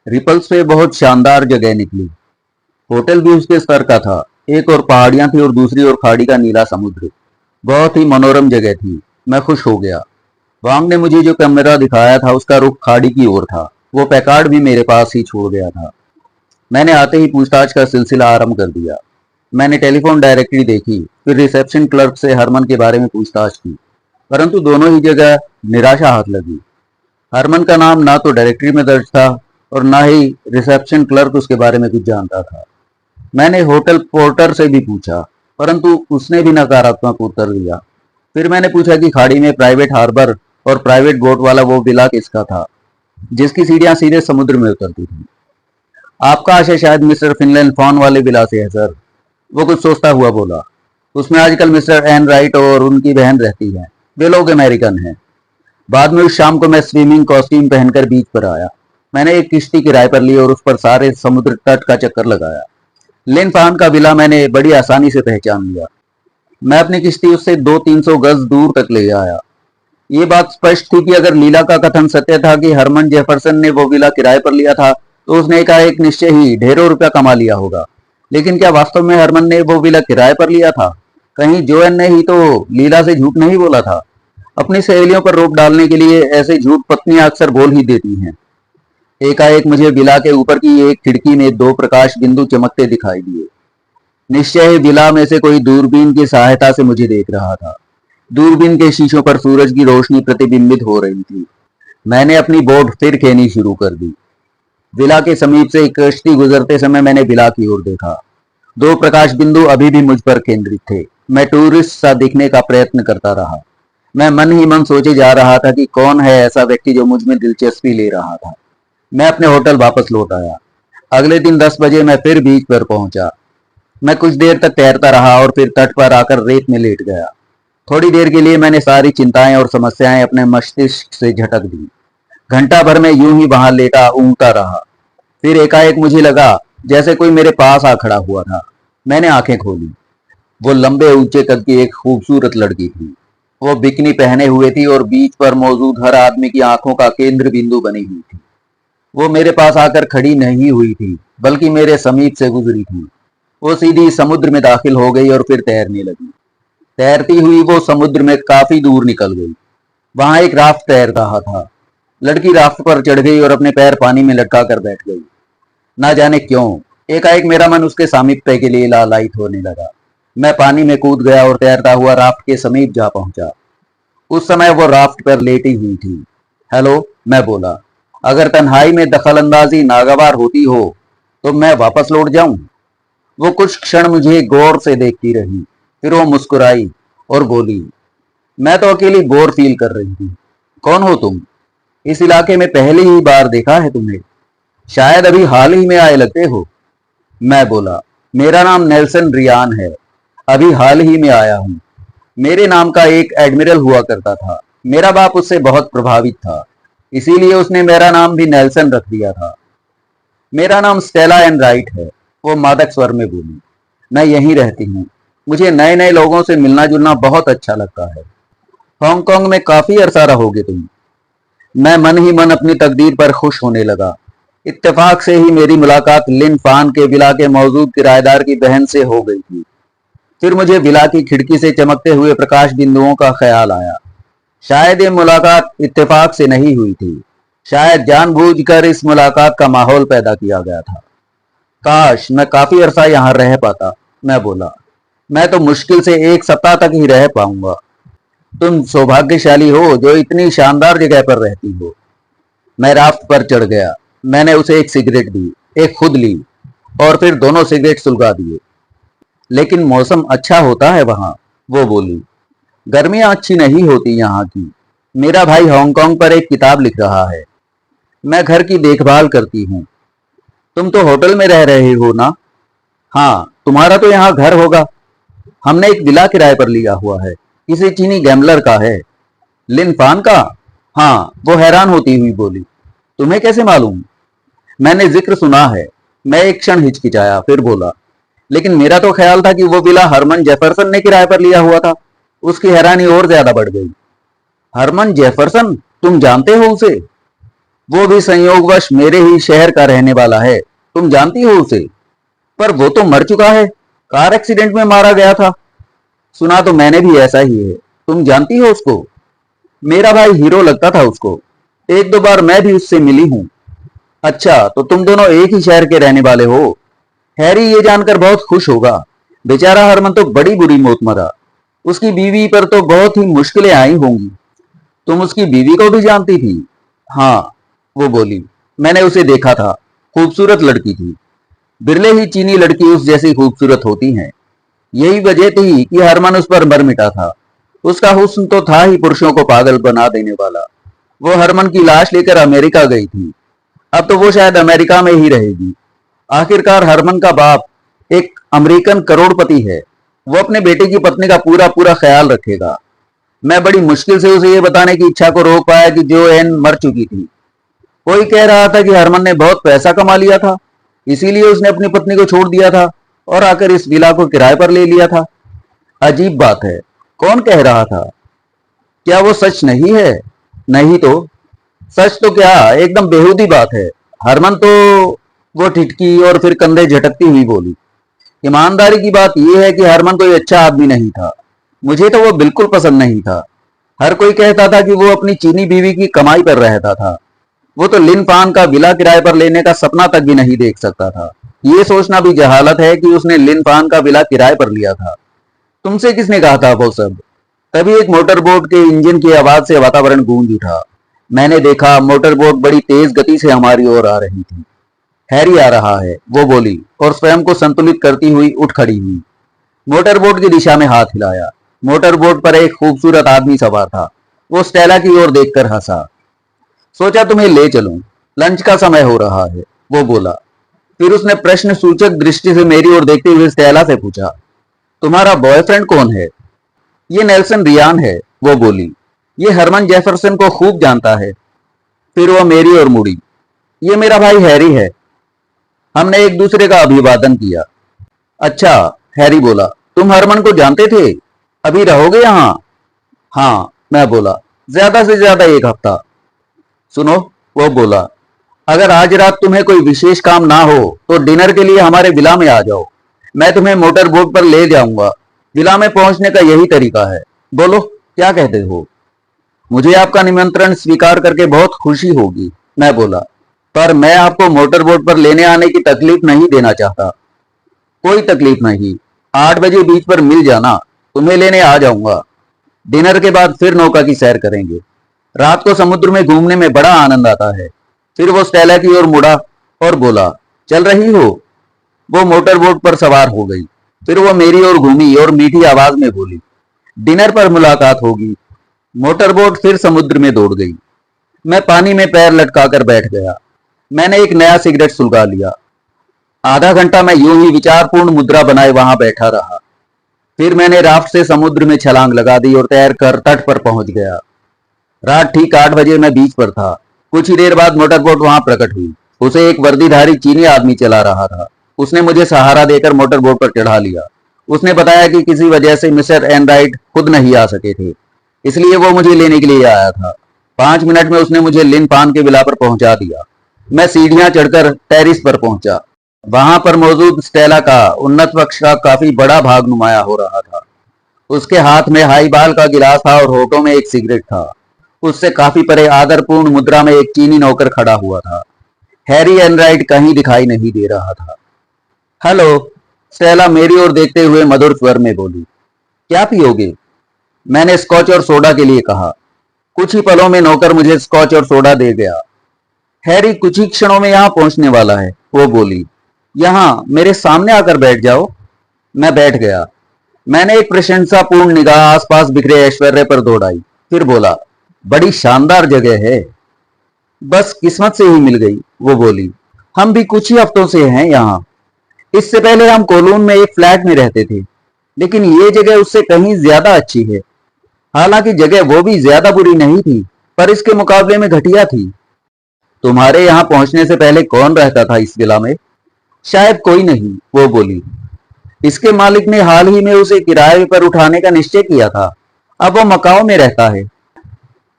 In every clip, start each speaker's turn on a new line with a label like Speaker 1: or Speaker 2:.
Speaker 1: Ripples पे बहुत शानदार जगह निकली। होटल भी उसके स्तर का था। एक और पहाड़ियां थी और दूसरी ओर खाड़ी का नीला समुद्र। बहुत ही मनोरम जगह थी। मैं खुश हो गया। वांग ने मुझे जो कमरा दिखाया था उसका रुख खाड़ी की ओर था। वो पैकार्ड भी मेरे पास ही छोड़ गया था। मैंने आते ही पूछताछ का सिलसिला आरंभ कर दिया। मैंने टेलीफोन डायरेक्टरी देखी, फिर रिसेप्शन क्लर्क से हरमन के बारे में पूछताछ की, परंतु दोनों ही जगह निराशा हाथ लगी। हरमन का नाम ना तो डायरेक्टरी में दर्ज था और ना ही रिसेप्शन क्लर्क उसके बारे में कुछ जानता था। मैंने होटल पोर्टर से भी पूछा, परंतु उसने भी नकारात्मक उत्तर दिया। फिर मैंने पूछा कि खाड़ी में प्राइवेट हार्बर और प्राइवेट बोट वाला वो विला किसका था, जिसकी सीढ़ियां सीधे समुद्र में उतरती थी। आपका आशय शायद मिस्टर फिनलैंड फॉन वाले विला से है सर, वो कुछ सोचता हुआ बोला। उसमें आजकल मिस्टर एन राइट और उनकी बहन रहती है। वे लोग अमेरिकन हैं। बाद में उस शाम को मैं स्विमिंग कॉस्ट्यूम पहनकर बीच पर आया। मैंने एक किश्ती किराए पर ली और उस पर सारे समुद्र तट का चक्कर लगाया। लिन फान का विला मैंने बड़ी आसानी से पहचान लिया। मैं अपनी किश्ती उससे 200-300 गज दूर तक ले आया। ये बात स्पष्ट थी कि अगर लीला का कथन सत्य था कि हरमन जेफरसन ने वो विला किराए पर लिया था, तो उसने एकाएक निश्चय ही ढेरों रुपया कमा लिया होगा। लेकिन क्या वास्तव में हरमन ने वो विला किराए पर लिया था? कहीं जोएन ने ही तो लीला से झूठ नहीं बोला था? अपनी सहेलियों पर रोक डालने के लिए ऐसे झूठ पत्नियां अक्सर बोल ही देती हैं। एकाएक मुझे विला के ऊपर की एक खिड़की में 2 प्रकाश बिंदु चमकते दिखाई दिए। निश्चय ही विला में से कोई दूरबीन की सहायता से मुझे देख रहा था। दूरबीन के शीशों पर सूरज की रोशनी प्रतिबिंबित हो रही थी। मैंने अपनी बोट फिर खेनी शुरू कर दी। विला के समीप से एक कश्ती गुजरते समय मैंने विला की ओर देखा। 2 प्रकाश बिंदु अभी भी मुझ पर केंद्रित थे। मैं टूरिस्ट सा दिखने का प्रयत्न करता रहा। मैं मन ही मन सोचे जा रहा था कि कौन है ऐसा व्यक्ति जो मुझ में दिलचस्पी ले रहा था। मैं अपने होटल वापस लौट आया। अगले दिन 10 बजे मैं फिर बीच पर पहुंचा। मैं कुछ देर तक तैरता रहा और फिर तट पर आकर रेत में लेट गया। थोड़ी देर के लिए मैंने सारी चिंताएं और समस्याएं अपने मस्तिष्क से झटक दी। घंटा भर में यूं ही वहां लेटा ऊँगता रहा। फिर एकाएक मुझे लगा जैसे कोई मेरे पास आ खड़ा हुआ था। मैंने आंखें खोली। वो लंबे ऊंचे कद की एक खूबसूरत लड़की थी। वो बिकनी पहने हुए थी और बीच पर मौजूद हर आदमी की आंखों का केंद्र बिंदु बनी हुई थी। वो मेरे पास आकर खड़ी नहीं हुई थी, बल्कि मेरे समीप से गुजरी थी। वो सीधी समुद्र में दाखिल हो गई और फिर तैरने लगी। तैरती हुई वो समुद्र में काफी दूर निकल गई। वहां एक राफ्ट तैर रहा था। लड़की राफ्ट पर चढ़ गई और अपने पैर पानी में लटका कर बैठ गई। ना जाने क्यों एकाएक मेरा मन उसके सामीप्य के लिए लालायित होने लगा। मैं पानी में कूद गया और तैरता हुआ राफ्ट के समीप जा पहुंचा। उस समय वो राफ्ट पर लेटी हुई थी। हेलो, मैं बोला। अगर तन्हाई में दखलंदाजी नागवार होती हो तो मैं वापस लौट जाऊं। वो कुछ क्षण मुझे गौर से देखती रही। फिर वो मुस्कुराई और बोली, मैं तो अकेली बोर फील कर रही थी। कौन हो तुम? इस इलाके में पहली ही बार देखा है तुम्हें। शायद अभी हाल ही में आए लगते हो। मैं बोला, मेरा नाम नेल्सन रियान है। अभी हाल ही में आया हूं। मेरे नाम का एक एडमिरल हुआ करता था। मेरा बाप उससे बहुत प्रभावित था, इसीलिए उसने मेरा नाम भी नेल्सन रख दिया था। मेरा नाम स्टेला एन राइट है, वो मादक स्वर में बोली। मैं यहीं रहती हूँ। मुझे नए नए लोगों से मिलना जुलना बहुत अच्छा लगता है। हांगकांग में काफी अरसा रहोगे तुम? मैं मन ही मन अपनी तकदीर पर खुश होने लगा। इत्तेफाक से ही मेरी मुलाकात लिन फान के विला के मौजूद किराएदार की बहन से हो गई थी। फिर मुझे विला की खिड़की से चमकते हुए प्रकाश बिंदुओं का ख्याल आया। शायद ये मुलाकात इत्तेफाक से नहीं हुई थी। शायद जानबूझकर इस मुलाकात का माहौल पैदा किया गया था। काश मैं काफी अरसा यहाँ रह पाता, मैं बोला। मैं तो मुश्किल से 1 सप्ताह तक ही रह पाऊंगा। तुम सौभाग्यशाली हो जो इतनी शानदार जगह पर रहती हो। मैं राफ्ट पर चढ़ गया। मैंने उसे एक सिगरेट दी, एक खुद ली और फिर दोनों सिगरेट सुलगा दिए। लेकिन मौसम अच्छा होता है वहां, वो बोली। गर्मियां अच्छी नहीं होती यहाँ की। मेरा भाई हांगकांग पर एक किताब लिख रहा है। मैं घर की देखभाल करती हूँ। तुम तो होटल में रह रहे हो ना? हाँ, तुम्हारा तो यहाँ घर होगा। हमने एक विला किराए पर लिया हुआ है। किसी चीनी गैम्बलर का है। लिन फान का? हाँ, वो हैरान होती हुई बोली। तुम्हें कैसे मालूम? मैंने जिक्र सुना है। मैं एक क्षण हिचकिचाया, फिर बोला, लेकिन मेरा तो ख्याल था कि वो विला हरमन जेफरसन ने किराए पर लिया हुआ था। उसकी हैरानी और ज्यादा बढ़ गई। हरमन जेफरसन? तुम जानते हो उसे? वो भी संयोगवश मेरे ही शहर का रहने वाला है। तुम जानती हो उसे? पर वो तो मर चुका है, कार एक्सीडेंट में मारा गया था। सुना तो मैंने भी ऐसा ही है। तुम जानती हो उसको? मेरा भाई हीरो लगता था उसको। एक दो बार मैं भी उससे मिली हूँ। अच्छा, तो तुम दोनों एक ही शहर के रहने वाले हो? हैरी ये जानकर बहुत खुश होगा। बेचारा हरमन तो बड़ी बुरी मौत मरा। उसकी बीवी पर तो बहुत ही मुश्किलें आई होंगी। तुम उसकी बीवी को भी जानती थी? हाँ, वो बोली। मैंने उसे देखा था। खूबसूरत लड़की थी। बिरले ही चीनी लड़की उस जैसी खूबसूरत होती हैं। यही वजह थी कि हरमन उस पर मर मिटा था। उसका हुस्न तो था ही पुरुषों को पागल बना देने वाला। वो हरमन की लाश लेकर अमेरिका गई थी। अब तो वो शायद अमेरिका में ही रहेगी। आखिरकार हरमन का बाप एक अमेरिकन करोड़पति है। वो अपने बेटे की पत्नी का पूरा पूरा ख्याल रखेगा। मैं बड़ी मुश्किल से उसे ये बताने की इच्छा को रोक पाया कि जो एन मर चुकी थी। कोई कह रहा था कि हरमन ने बहुत पैसा कमा लिया था, इसीलिए उसने अपनी पत्नी को छोड़ दिया था और आकर इस विला को किराए पर ले लिया था। अजीब बात है। कौन कह रहा था? क्या वो सच नहीं है? नहीं तो? सच तो क्या, एकदम बेहूदी बात है। हरमन तो... वो ठिठकी और फिर कंधे झटकती हुई बोली। ईमानदारी की बात यह है कि हरमन कोई अच्छा आदमी नहीं था। मुझे तो वो बिल्कुल पसंद नहीं था। हर कोई कहता था कि वो अपनी चीनी बीवी की कमाई पर रहता था। वो तो लिन पान का विला किराए पर लेने का सपना तक भी नहीं देख सकता था। ये सोचना भी जहालत है कि उसने लिन पान का विला किराए पर लिया था। तुमसे किसने कहा था वो सब? तभी एक मोटरबोट के इंजन की आवाज से वातावरण गूंज उठा। मैंने देखा मोटरबोट बड़ी तेज गति से हमारी ओर आ रही थी। हैरी आ रहा है, वो बोली और स्वयं को संतुलित करती हुई उठ खड़ी हुई। मोटरबोट की दिशा में हाथ हिलाया। मोटरबोट पर एक खूबसूरत आदमी सवार था। वो स्टेला की ओर देखकर हंसा। सोचा तुम्हें ले चलूं, लंच का समय हो रहा है, वो बोला। फिर उसने प्रश्न सूचक दृष्टि से मेरी ओर देखते हुए स्टेला से पूछा, तुम्हारा बॉयफ्रेंड कौन है? ये नेल्सन रियान है, वो बोली। ये हरमन जेफरसन को खूब जानता है। फिर वो मेरी ओर मुड़ी। ये मेरा भाई हैरी है। हमने एक दूसरे का अभिवादन किया। अच्छा, हैरी बोला, तुम हरमन को जानते थे? अभी रहोगे यहाँ? हाँ, मैं बोला, ज्यादा से ज्यादा एक हफ्ता। सुनो, वो बोला, अगर आज रात तुम्हें कोई विशेष काम ना हो तो डिनर के लिए हमारे विला में आ जाओ। मैं तुम्हें मोटर बोट पर ले जाऊंगा। विला में पहुंचने का यही तरीका है। बोलो, क्या कहते हो? मुझे आपका निमंत्रण स्वीकार करके बहुत खुशी होगी, मैं बोला, पर मैं आपको मोटर बोट पर लेने आने की तकलीफ नहीं देना चाहता। कोई तकलीफ नहीं। 8 बजे बीच पर मिल जाना, तुम्हें लेने आ जाऊंगा। डिनर के बाद फिर नौका की सैर करेंगे। रात को समुद्र में घूमने में बड़ा आनंद आता है। फिर वो स्टेला की ओर मुड़ा और बोला, चल रही हो? वो मोटर बोट पर सवार हो गई। फिर वो मेरी ओर घूमी और मीठी आवाज में बोली, डिनर पर मुलाकात होगी। मोटर बोट फिर समुद्र में दौड़ गई। मैं पानी में पैर लटकाकर बैठ गया। मैंने एक नया सिगरेट सुलगा लिया। आधा घंटा मैं यूं ही विचारपूर्ण मुद्रा बनाए वहां बैठा रहा। फिर मैंने राफ्ट से समुद्र में छलांग लगा दी और तैर कर तट पर पहुंच गया। रात ठीक 8 बजे मैं बीच पर था। कुछ ही देर बाद मोटरबोट वहां प्रकट हुई। उसे एक वर्दीधारी चीनी आदमी चला रहा था। उसने मुझे सहारा देकर मोटरबोट पर चढ़ा लिया। उसने बताया कि किसी वजह से मिस्टर एनराइट खुद नहीं आ सके थे, इसलिए वो मुझे लेने के लिए आया था। 5 मिनट में उसने मुझे लिन पान के विला पर पहुंचा दिया। मैं सीढ़ियां चढ़कर टेरिस पर पहुंचा। वहां पर मौजूद स्टेला का उन्नत पक्ष का काफी बड़ा भाग नुमाया हो रहा था। उसके हाथ में हाई बाल का गिलास था और होठों में एक सिगरेट था। उससे काफी परे आदरपूर्ण मुद्रा में एक चीनी नौकर खड़ा हुआ था। हैरी एनराइट कहीं दिखाई नहीं दे रहा था। हेलो, स्टेला मेरी ओर देखते हुए मधुर स्वर में बोली। क्या पियोगे? मैंने स्कॉच और सोडा के लिए कहा। कुछ ही पलों में नौकर मुझे स्कॉच और सोडा दे गया। हैरी कुछ ही क्षणों में यहाँ पहुंचने वाला है, वो बोली। यहाँ मेरे सामने आकर बैठ जाओ। मैं बैठ गया। मैंने एक प्रशंसापूर्ण निगाह आसपास बिखरे ऐश्वर्य पर दौड़ाई। फिर बोला, बड़ी शानदार जगह है। बस किस्मत से ही मिल गई, वो बोली। हम भी कुछ ही हफ्तों से हैं यहाँ। इससे पहले हम कोलून में एक फ्लैट में रहते थे, लेकिन ये जगह उससे कहीं ज्यादा अच्छी है। हालांकि जगह वो भी ज्यादा बुरी नहीं थी, पर इसके मुकाबले में घटिया थी। तुम्हारे यहाँ पहुंचने से पहले कौन रहता था इस विला में? शायद कोई नहीं, वो बोली। इसके मालिक ने हाल ही में उसे किराए पर उठाने का निश्चय किया था। अब वो मकाओ में रहता है।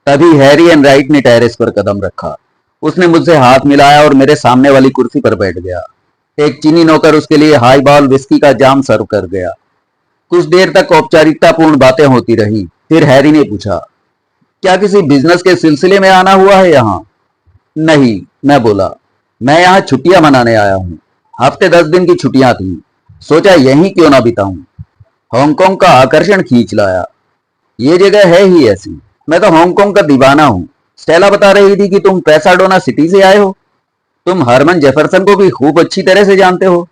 Speaker 1: तभी हैरी एनराइट ने टेरेस पर कदम रखा। उसने मुझसे हाथ मिलाया और मेरे सामने वाली कुर्सी पर बैठ गया। एक चीनी नौकर उसके लिए हाई बॉल विस्की का जाम सर्व कर गया। कुछ देर तक औपचारिकतापूर्ण बातें होती रही। फिर हैरी ने पूछा, क्या किसी बिजनेस के सिलसिले में आना हुआ है यहाँ? नहीं, मैं बोला। मैं यहाँ छुट्टियां मनाने आया हूँ। हफ्ते 10 दिन की छुट्टियां थी। सोचा यहीं क्यों ना बिताऊं। हांगकांग का आकर्षण खींच लाया। ये जगह है ही ऐसी। मैं तो हांगकांग का दीवाना हूँ। स्टेला बता रही थी कि तुम पैसाडोना सिटी से आए हो। तुम हरमन जेफरसन को भी खूब अच्छी तरह से जानते हो।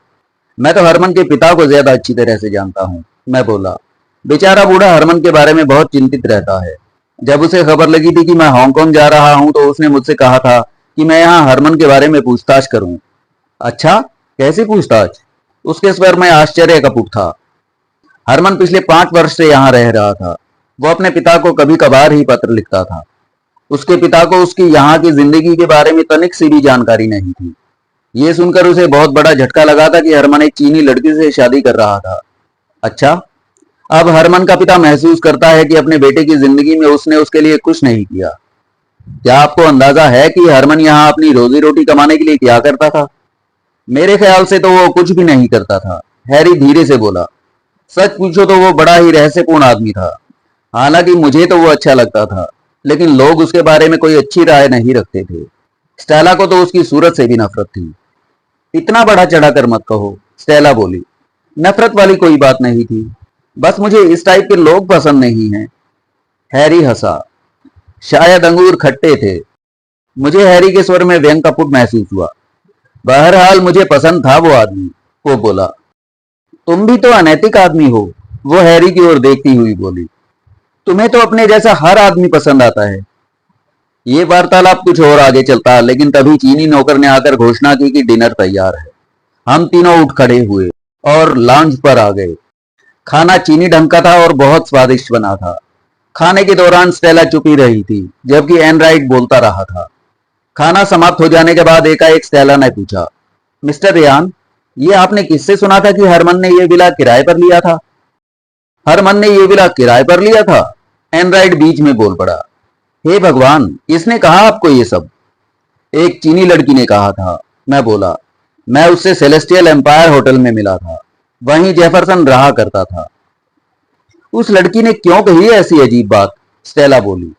Speaker 1: मैं तो हरमन के पिता को ज्यादा अच्छी तरह से जानता हूँ, मैं बोला। बेचारा बूढ़ा हरमन के बारे में बहुत चिंतित रहता है। जब उसे खबर लगी थी कि मैं हांगकांग जा रहा हूँ तो उसने मुझसे कहा था कि मैं यहाँ हरमन के बारे में पूछताछ करूँ। अच्छा, कैसी पूछताछ? उसके स्वर में आश्चर्य का पुट था। हरमन पिछले 5 वर्ष से यहाँ रह रहा था। वो अपने पिता को कभी कभार ही पत्र लिखता था। उसके पिता को उसकी यहाँ की जिंदगी के बारे में तनिक सी भी जानकारी नहीं थी। ये सुनकर उसे बहुत बड़ा झटका लगा था कि हरमन एक चीनी लड़की से शादी कर रहा था। अच्छा, अब हरमन का पिता महसूस करता है कि अपने बेटे की जिंदगी में उसने उसके लिए कुछ नहीं किया। क्या आपको अंदाजा है कि हरमन यहाँ अपनी रोजी रोटी कमाने के लिए क्या करता था? मेरे ख्याल से तो वो कुछ भी नहीं करता था, हैरी धीरे से बोला। सच पूछो तो वो बड़ा ही रहस्यपूर्ण आदमी था। हालांकि मुझे तो वो अच्छा लगता था, लेकिन लोग उसके बारे में कोई अच्छी राय नहीं रखते थे। स्टेला को तो उसकी सूरत से भी नफरत थी। इतना बड़ा चढ़ाकर मत कहो, स्टेला बोली। नफरत वाली कोई बात नहीं थी, बस मुझे इस टाइप के लोग पसंद नहीं हैं। हैरी हंसा। शायद अंगूर खट्टे थे। मुझे हैरी के स्वर में व्यंग का पुट महसूस हुआ। बहरहाल मुझे पसंद था वो आदमी, वो बोला। तुम भी तो अनैतिक आदमी हो, वो हैरी की ओर देखती हुई बोली। तुम्हें तो अपने जैसा हर आदमी पसंद आता है। ये वार्तालाप कुछ और आगे चलता, लेकिन तभी चीनी नौकर ने आकर घोषणा की कि डिनर तैयार है। हम तीनों उठ खड़े हुए और लाउंज पर आ गए। खाना चीनी ढंग का था और बहुत स्वादिष्ट बना था। खाने के दौरान स्टेला चुप ही रही थी, जबकि एनराइट बोलता रहा था। खाना समाप्त हो जाने के बाद एकाएक स्टेला ने पूछा, मिस्टर रियान, ये आपने किससे सुना था कि हरमन ने ये विला किराए पर लिया था? हरमन ने ये विला किराए पर लिया था? एनराइट बीच में बोल पड़ा। हे भगवान, किसने कहा आपको ये सब? एक चीनी लड़की ने कहा था, मैं बोला। मैं उससे सेलेस्टियल एम्पायर होटल में मिला था। वहीं जेफरसन रहा करता था। उस लड़की ने क्यों कही ऐसी अजीब बात? स्टेला बोली।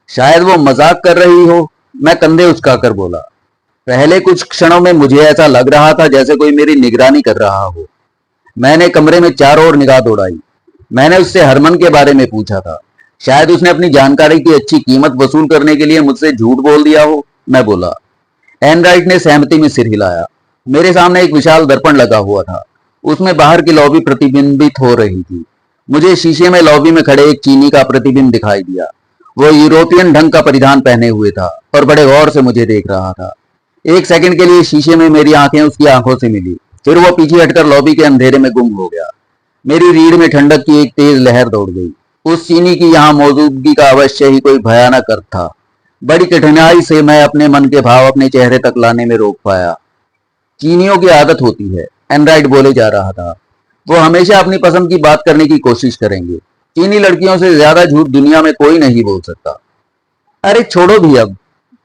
Speaker 1: शायद वो मजाक कर रही हो, मैं कंधे उचकाकर बोला। पहले कुछ क्षणों में मुझे ऐसा लग रहा था जैसे कोई मेरी निगरानी कर रहा हो। मैंने कमरे में चारों ओर निगाह दौड़ाई। मैंने उससे हरमन के बारे में पूछा था। शायद उसने अपनी जानकारी की अच्छी कीमत वसूल करने के लिए मुझसे झूठ बोल दिया हो, मैं बोला। एनराइट ने सहमति में सिर हिलाया। मेरे सामने एक विशाल दर्पण लगा हुआ था। उसमें बाहर की लॉबी प्रतिबिंबित हो रही थी। मुझे शीशे में लॉबी में खड़े एक चीनी का प्रतिबिंब दिखाई दिया। वो यूरोपियन ढंग का परिधान पहने हुए था और बड़े गौर से मुझे देख रहा था। एक सेकंड के लिए शीशे में मेरी आंखें उसकी आंखों से मिली। फिर वो पीछे हटकर लॉबी के अंधेरे में गुम हो गया। मेरी रीढ़ में ठंडक की एक तेज लहर दौड़ गई। उस चीनी की यहाँ मौजूदगी का अवश्य ही कोई भयानक अर्थ था। बड़ी कठिनाई से मैं अपने मन के भाव अपने चेहरे तक लाने में रोक पाया। चीनियों की आदत होती है, एनराइट बोले जा रहा था। वो हमेशा अपनी पसंद की बात करने की कोशिश करेंगे। चीनी लड़कियों से ज्यादा झूठ दुनिया में कोई नहीं बोल सकता। अरे छोड़ो भी अब,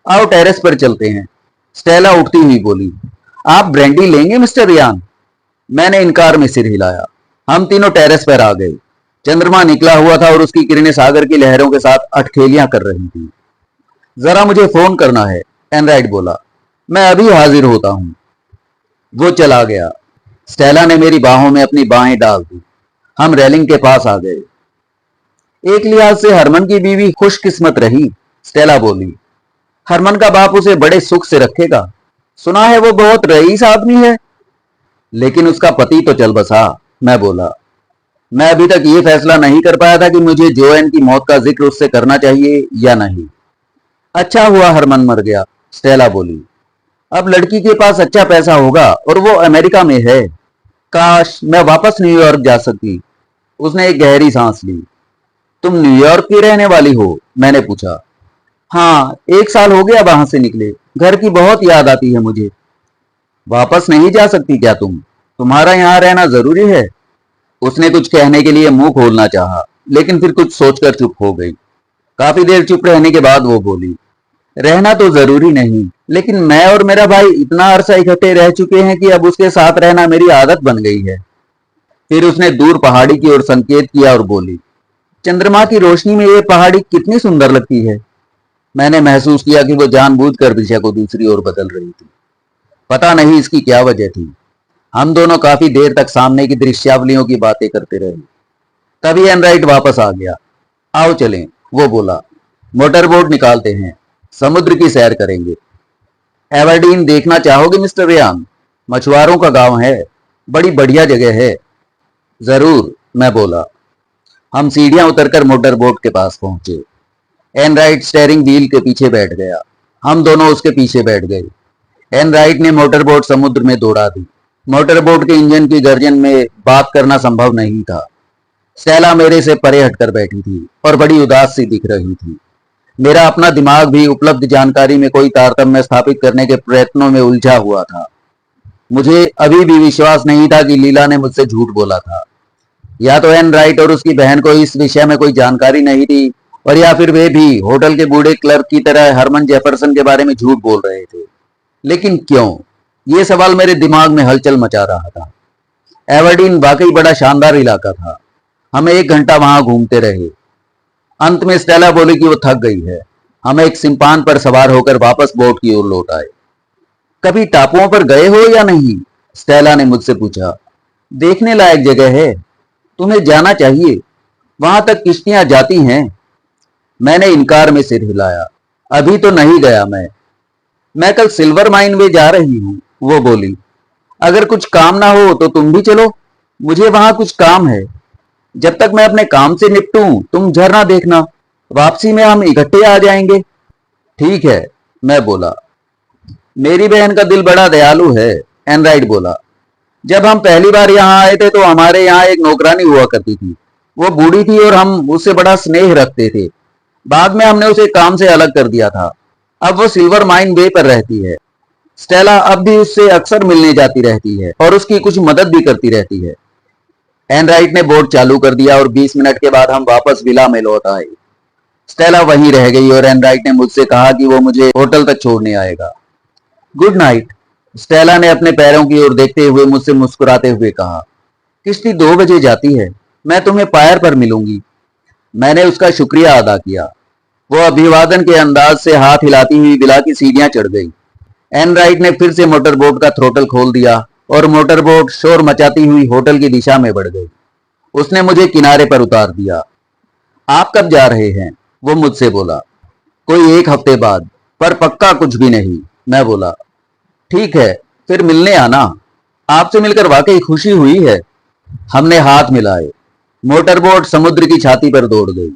Speaker 1: आओ टेरेस पर चलते हैं, स्टेला उठती हुई बोली। आप ब्रांडी लेंगे मिस्टर रियान? मैंने इनकार में सिर हिलाया। हम तीनों टेरेस पर आ गए। चंद्रमा निकला हुआ था और उसकी किरणें सागर की लहरों के साथ अटखेलियां कर रही थी। जरा मुझे फोन करना है, एनराइट बोला। मैं अभी हाजिर होता हूं। वो चला गया। स्टेला ने मेरी बाहों में अपनी बाहें डाल दी। हम रेलिंग के पास आ गए। एक लिहाज से हरमन की बीवी खुशकिस्मत रही, स्टेला बोली। हरमन का बाप उसे बड़े सुख से रखेगा। सुना है वो बहुत रईस आदमी है। लेकिन उसका पति तो चल बसा, मैं बोला। मैं अभी तक ये फैसला नहीं कर पाया था कि मुझे जोएन की मौत का जिक्र उससे करना चाहिए या नहीं। अच्छा हुआ हरमन मर गया, स्टेला बोली। अब लड़की के पास अच्छा पैसा होगा और वो अमेरिका में है। काश मैं वापस न्यूयॉर्क जा सकती। उसने एक गहरी सांस ली। तुम न्यूयॉर्क की रहने वाली हो? मैंने पूछा। हाँ, 1 साल हो गया वहां से निकले। घर की बहुत याद आती है मुझे। वापस नहीं जा सकती क्या तुम? तुम्हारा यहाँ रहना जरूरी है। उसने कुछ कहने के लिए मुंह खोलना चाहा, लेकिन फिर कुछ सोचकर चुप हो गई। काफी देर चुप रहने के बाद वो बोली। रहना तो जरूरी नहीं, लेकिन मैं और मेरा भाई इतना अरसा इकट्ठे रह चुके हैं कि अब उसके साथ रहना मेरी आदत बन गई है। फिर उसने दूर पहाड़ी की ओर संकेत किया और बोली, चंद्रमा की रोशनी में ये पहाड़ी कितनी सुंदर लगती है। मैंने महसूस किया कि वो जानबूझकर दिशा को दूसरी ओर बदल रही थी। पता नहीं इसकी क्या वजह थी। हम दोनों काफी देर तक सामने की दृश्यावलियों की बातें करते रहे। तभी एनराइट वापस आ गया। आओ चलें, वो बोला। मोटरबोट निकालते हैं, समुद्र की सैर करेंगे। एवर्डीन देखना चाहोगे मिस्टर रेयान? मछुआरों का गांव है, बड़ी बढ़िया जगह है। जरूर, मैं बोला। हम सीढ़ियां उतरकर मोटरबोट के पास पहुंचे। एनराइट स्टेयरिंग व्हील के पीछे बैठ गया। हम दोनों उसके पीछे बैठ गए। एनराइट ने मोटरबोट समुद्र में दौड़ा दी। मोटरबोट के इंजन की गर्जन में बात करना संभव नहीं था। स्टेला मेरे से परे हटकर बैठी थी और बड़ी उदास सी दिख रही थी। मेरा अपना दिमाग भी उपलब्ध जानकारी में कोई तारतम्य स्थापित करने के प्रयत्नों में उलझा हुआ था। मुझे अभी भी विश्वास नहीं था कि लीला ने मुझसे झूठ बोला था। या तो एनराइट और उसकी बहन को इस विषय में कोई जानकारी नहीं थी, और या फिर वे भी होटल के बूढ़े क्लर्क की तरह हरमन जेफरसन के बारे में झूठ बोल रहे थे। लेकिन क्यों? ये सवाल मेरे दिमाग में हलचल मचा रहा था। एवर्डीन वाकई बड़ा शानदार इलाका था। हम 1 घंटा वहां घूमते रहे। अंत में स्टेला बोली कि वो थक गई है। हम एक सिम्पान पर सवार होकर वापस बोट की ओर लौट आए। कभी टापुओं पर गए हो या नहीं? स्टेला ने मुझसे पूछा। देखने लायक जगह है, तुम्हें जाना चाहिए। वहां तक किश्तियां जाती हैं। मैंने इनकार में सिर हिलाया। अभी तो नहीं गया मैं कल सिल्वर माइन वे जा रही हूं, वो बोली। अगर कुछ काम ना हो तो तुम भी चलो। मुझे वहां कुछ काम है। जब तक मैं अपने काम से निपटूं तुम झरना देखना। वापसी में हम इकट्ठे आ जाएंगे। ठीक है, मैं बोला। मेरी बहन का दिल बड़ा दयालु है, एनराइट बोला। जब हम पहली बार यहाँ आए थे तो हमारे यहाँ एक नौकरानी हुआ करती थी। वो बूढ़ी थी और हम उससे बड़ा स्नेह रखते थे। बाद में हमने उसे काम से अलग कर दिया था। अब वो सिल्वर माइन वे पर रहती है। स्टेला अब भी उससे अक्सर मिलने जाती रहती है और उसकी कुछ मदद भी करती रहती है। एनराइट ने बोट चालू कर दिया और 20 मिनट के बाद हम वापस विला में लौट आए। स्टेला वहीं रह गई और एनराइट ने मुझसे कहा कि वो मुझे होटल तक छोड़ने आएगा। गुड नाइट, स्टेला ने अपने पैरों की ओर देखते हुए मुझसे मुस्कुराते हुए कहा। किश्ती 2 बजे जाती है, मैं तुम्हें पायर पर मिलूंगी। मैंने उसका शुक्रिया अदा किया। वो अभिवादन के अंदाज से हाथ हिलाती हुई विला की सीढ़ियां चढ़ गई। एनराइट ने फिर से मोटरबोट का थ्रोटल खोल दिया और मोटरबोट शोर मचाती हुई होटल की दिशा में बढ़ गई। उसने मुझे किनारे पर उतार दिया। आप कब जा रहे हैं? वो मुझसे बोला। कोई 1 हफ्ते बाद, पर पक्का कुछ भी नहीं, मैं बोला। ठीक है, फिर मिलने आना। आपसे मिलकर वाकई खुशी हुई है। हमने हाथ मिलाए। मोटरबोट समुद्र की छाती पर दौड़ गई।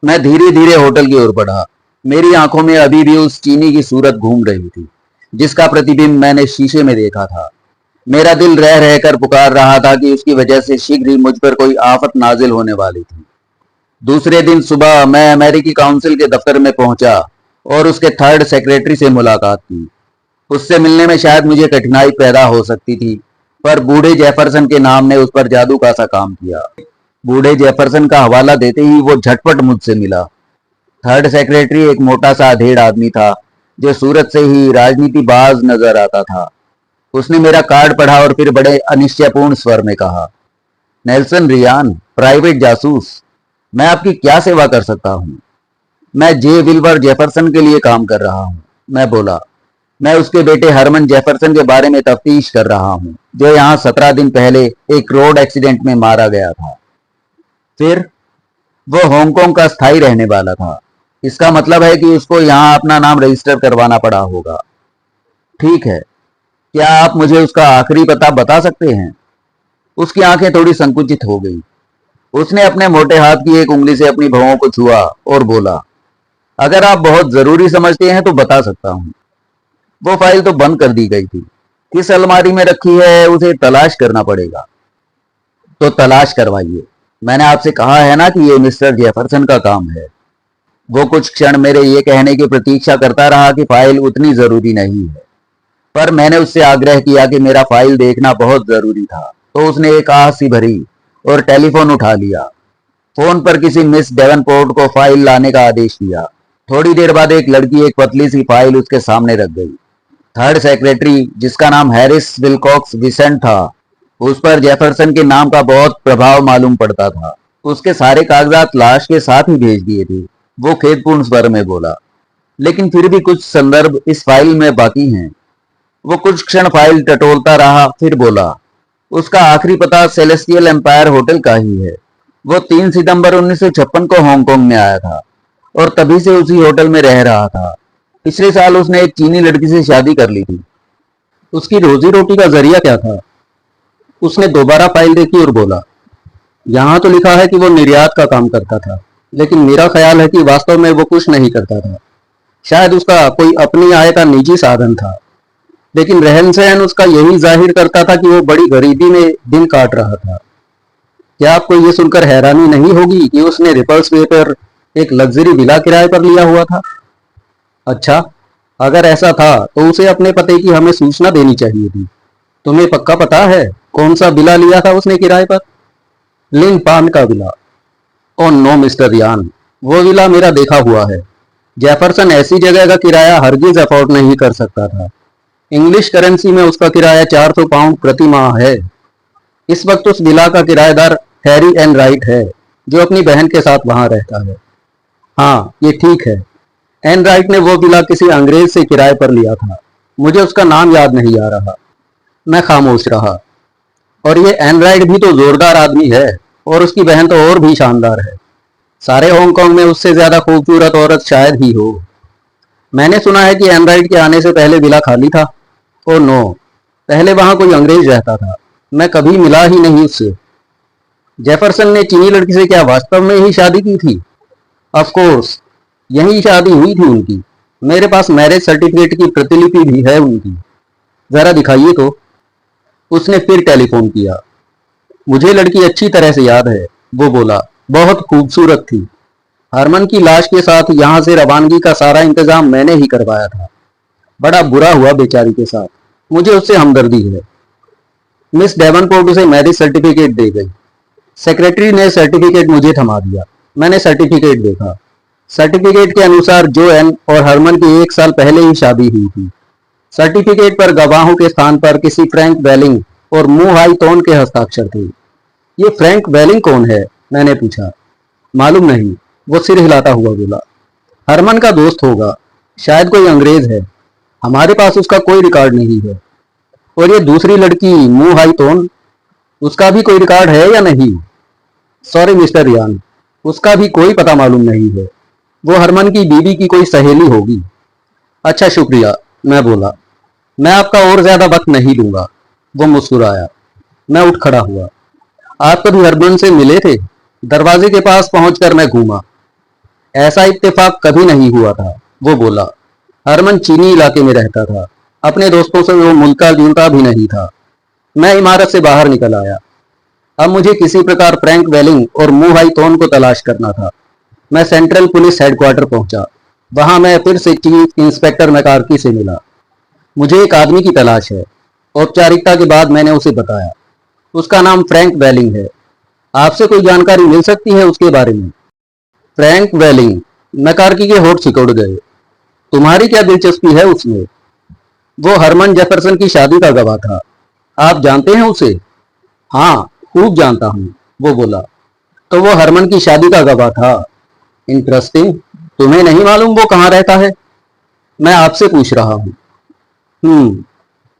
Speaker 1: मैं धीरे धीरे होटल की ओर बढ़ा। मेरी आंखों में अभी भी उस चीनी की सूरत घूम रही थी जिसका प्रतिबिंब मैंने शीशे में देखा था। मेरा दिल रह रहकर पुकार रहा था कि उसकी वजह से शीघ्र ही मुझ पर कोई आफत नाजिल होने वाली थी। दूसरे दिन सुबह मैं अमेरिकी काउंसिल के दफ्तर में पहुंचा और उसके 3rd सेक्रेटरी से मुलाकात की। उससे मिलने में शायद मुझे कठिनाई पैदा हो सकती थी, पर बूढ़े जेफरसन के नाम ने उस पर जादू का सा काम किया। बूढ़े जेफरसन का हवाला देते ही वो झटपट मुझसे मिला। 3rd सेक्रेटरी एक मोटा सा अधेड़ आदमी था जो सूरत से ही राजनीतिबाज नजर आता था। उसने मेरा कार्ड पढ़ा और फिर बड़े अनिश्चयपूर्ण स्वर में कहा, नेल्सन रियान, प्राइवेट जासूस, मैं आपकी क्या सेवा कर सकता हूं? मैं जे विल्बर जेफरसन के लिए काम कर रहा हूं, मैं बोला। मैं उसके बेटे हरमन जेफरसन के बारे में तफ्तीश कर रहा हूं, जो यहाँ 17 दिन पहले एक रोड एक्सीडेंट में मारा गया था। फिर वो हांगकांग का स्थायी रहने वाला था। इसका मतलब है कि उसको यहाँ अपना नाम रजिस्टर करवाना पड़ा होगा। ठीक है, क्या आप मुझे उसका आखिरी पता बता सकते हैं? उसकी आंखें थोड़ी संकुचित हो गई। उसने अपने मोटे हाथ की एक उंगली से अपनी भौहों को छुआ और बोला, अगर आप बहुत जरूरी समझते हैं तो बता सकता हूं। वो फाइल तो बंद कर दी गई थी। किस अलमारी में रखी है उसे तलाश करना पड़ेगा। तो तलाश करवाइए। मैंने आपसे कहा है ना कि ये मिस्टर जेफरसन का काम है। वो कुछ क्षण मेरे ये कहने की प्रतीक्षा करता रहा कि फाइल उतनी जरूरी नहीं है, पर मैंने उससे आग्रह किया कि मेरा फाइल देखना बहुत जरूरी था, तो उसने एक आह सी भरी और टेलीफोन उठा लिया। फोन पर किसी मिस डेवनपोर्ट को फाइल लाने का आदेश दिया। थोड़ी देर बाद एक लड़की एक पतली सी फाइल उसके सामने रख गई। थर्ड सेक्रेटरी, जिसका नाम हैरिस विलकॉक्स विसेंट था, उस पर जेफरसन के नाम का बहुत प्रभाव मालूम पड़ता था। उसके सारे कागजात लाश के साथ ही भेज दिए थे, वो खेदपूर्ण स्वर में बोला। लेकिन फिर भी कुछ संदर्भ इस फाइल में बाकी हैं। वो कुछ क्षण फाइल टटोलता रहा, फिर बोला, उसका आखिरी पता सेलेस्टियल एम्पायर होटल का ही है। वो 3 सितंबर 1956 को हांगकांग में आया था और तभी से उसी होटल में रह रहा था। पिछले साल उसने एक चीनी लड़की से शादी कर ली थी। उसकी रोजी रोटी का जरिया क्या था? उसने दोबारा फाइल देखी और बोला, यहाँ तो लिखा है कि वो निर्यात का काम करता था, लेकिन मेरा ख्याल है कि वास्तव में वो कुछ नहीं करता था। शायद उसका कोई अपनी आय का निजी साधन था, लेकिन रहन सहन उसका यही जाहिर करता था कि वो बड़ी गरीबी में दिन काट रहा था। क्या आपको ये सुनकर हैरानी नहीं होगी कि उसने रिपल्स वे पर एक लग्जरी विला किराए पर लिया हुआ था? अच्छा, अगर ऐसा था तो उसे अपने पते की हमें सूचना देनी चाहिए थी। तुम्हें पक्का पता है कौन सा विला लिया था उसने किराए पर? लिन पान का विला। ओ नो मिस्टर यान, वो विला मेरा देखा हुआ है। जेफरसन ऐसी जगह का किराया हरगिज अफोर्ड नहीं कर सकता था। इंग्लिश करेंसी में उसका किराया 400 पाउंड प्रति माह है। इस वक्त उस विला का किराएदार हैरी एन राइट है, जो अपनी बहन के साथ वहां रहता है। हाँ, ये ठीक है। एन राइट ने वो विला किसी अंग्रेज से किराए पर लिया था। मुझे उसका नाम याद नहीं आ रहा। मैं खामोश रहा। और ये एन राइट भी तो जोरदार आदमी है, और उसकी बहन तो और भी शानदार है। सारे हांगकांग में उससे ज्यादा खूबसूरत औरत शायद ही हो। मैंने सुना है कि एन राइट के आने से पहले विला खाली था। ओ नो, पहले वहां कोई अंग्रेज रहता था। मैं कभी मिला ही नहीं उससे। जेफरसन ने चीनी लड़की से क्या वास्तव में ही शादी की थी? ऑफ कोर्स, यही शादी हुई थी उनकी। मेरे पास मैरिज सर्टिफिकेट की प्रतिलिपि भी है उनकी। जरा दिखाइए तो। उसने फिर टेलीफोन किया। मुझे लड़की अच्छी तरह से याद है, वो बोला। बहुत खूबसूरत थी। हरमन की लाश के साथ यहां से रवानगी का सारा इंतजाम मैंने ही करवाया था। बड़ा बुरा हुआ बेचारी के साथ। मुझे उससे हमदर्दी है। मिस डेवनपोर्ट उसे मैरिज सर्टिफिकेट दे गई। सेक्रेटरी ने सर्टिफिकेट मुझे थमा दिया। मैंने सर्टिफिकेट देखा। सर्टिफिकेट के अनुसार जोएन और हरमन की 1 साल पहले ही शादी हुई थी। सर्टिफिकेट पर गवाहों के स्थान पर किसी फ्रैंक वेलिंग और मू हाई तोन के हस्ताक्षर थे। ये फ्रैंक वेलिंग कौन है? मैंने पूछा। मालूम नहीं, वो सिर हिलाता हुआ बोला। हरमन का दोस्त होगा, शायद कोई अंग्रेज है। हमारे पास उसका कोई रिकॉर्ड नहीं है। और ये दूसरी लड़की मू हाई तोन, उसका भी कोई रिकॉर्ड है या नहीं? सॉरी मिस्टर यान, उसका भी कोई पता मालूम नहीं है। वो हरमन की बीवी की कोई सहेली होगी। अच्छा, शुक्रिया, मैं बोला। मैं आपका और ज्यादा वक्त नहीं लूंगा। वो मुस्कुराया। मैं उठ खड़ा हुआ। आप कभी हरमन से मिले थे? दरवाजे के पास पहुंचकर मैं घूमा। ऐसा इत्तेफाक कभी नहीं हुआ था, वो बोला। हरमन चीनी इलाके में रहता था। अपने दोस्तों से वो मिलता जुलता भी नहीं था। मैं इमारत से बाहर निकल आया। अब मुझे किसी प्रकार फ्रैंक वेलिंग और मू हाई तोन को तलाश करना था। मैं सेंट्रल पुलिस हेडक्वार्टर पहुंचा। वहां मैं फिर से चीफ इंस्पेक्टर मैकार्की से मिला। मुझे एक आदमी की तलाश है। औपचारिकता के बाद मैंने उसे बताया। उसका नाम फ्रैंक वेलिंग है। आपसे कोई जानकारी मिल सकती है उसके बारे में? फ्रैंक वेलिंग। मैकार्की के होठ सिकुड़ गए। तुम्हारी क्या दिलचस्पी है उसमें? वो हरमन जेफरसन की शादी का गवाह था। आप जानते हैं उसे? हाँ, खूब जानता हूँ, वो बोला। तो वो हरमन की शादी का गवाह था। इंटरेस्टिंग। तुम्हें नहीं मालूम वो कहाँ रहता है? मैं आपसे पूछ रहा हूँ।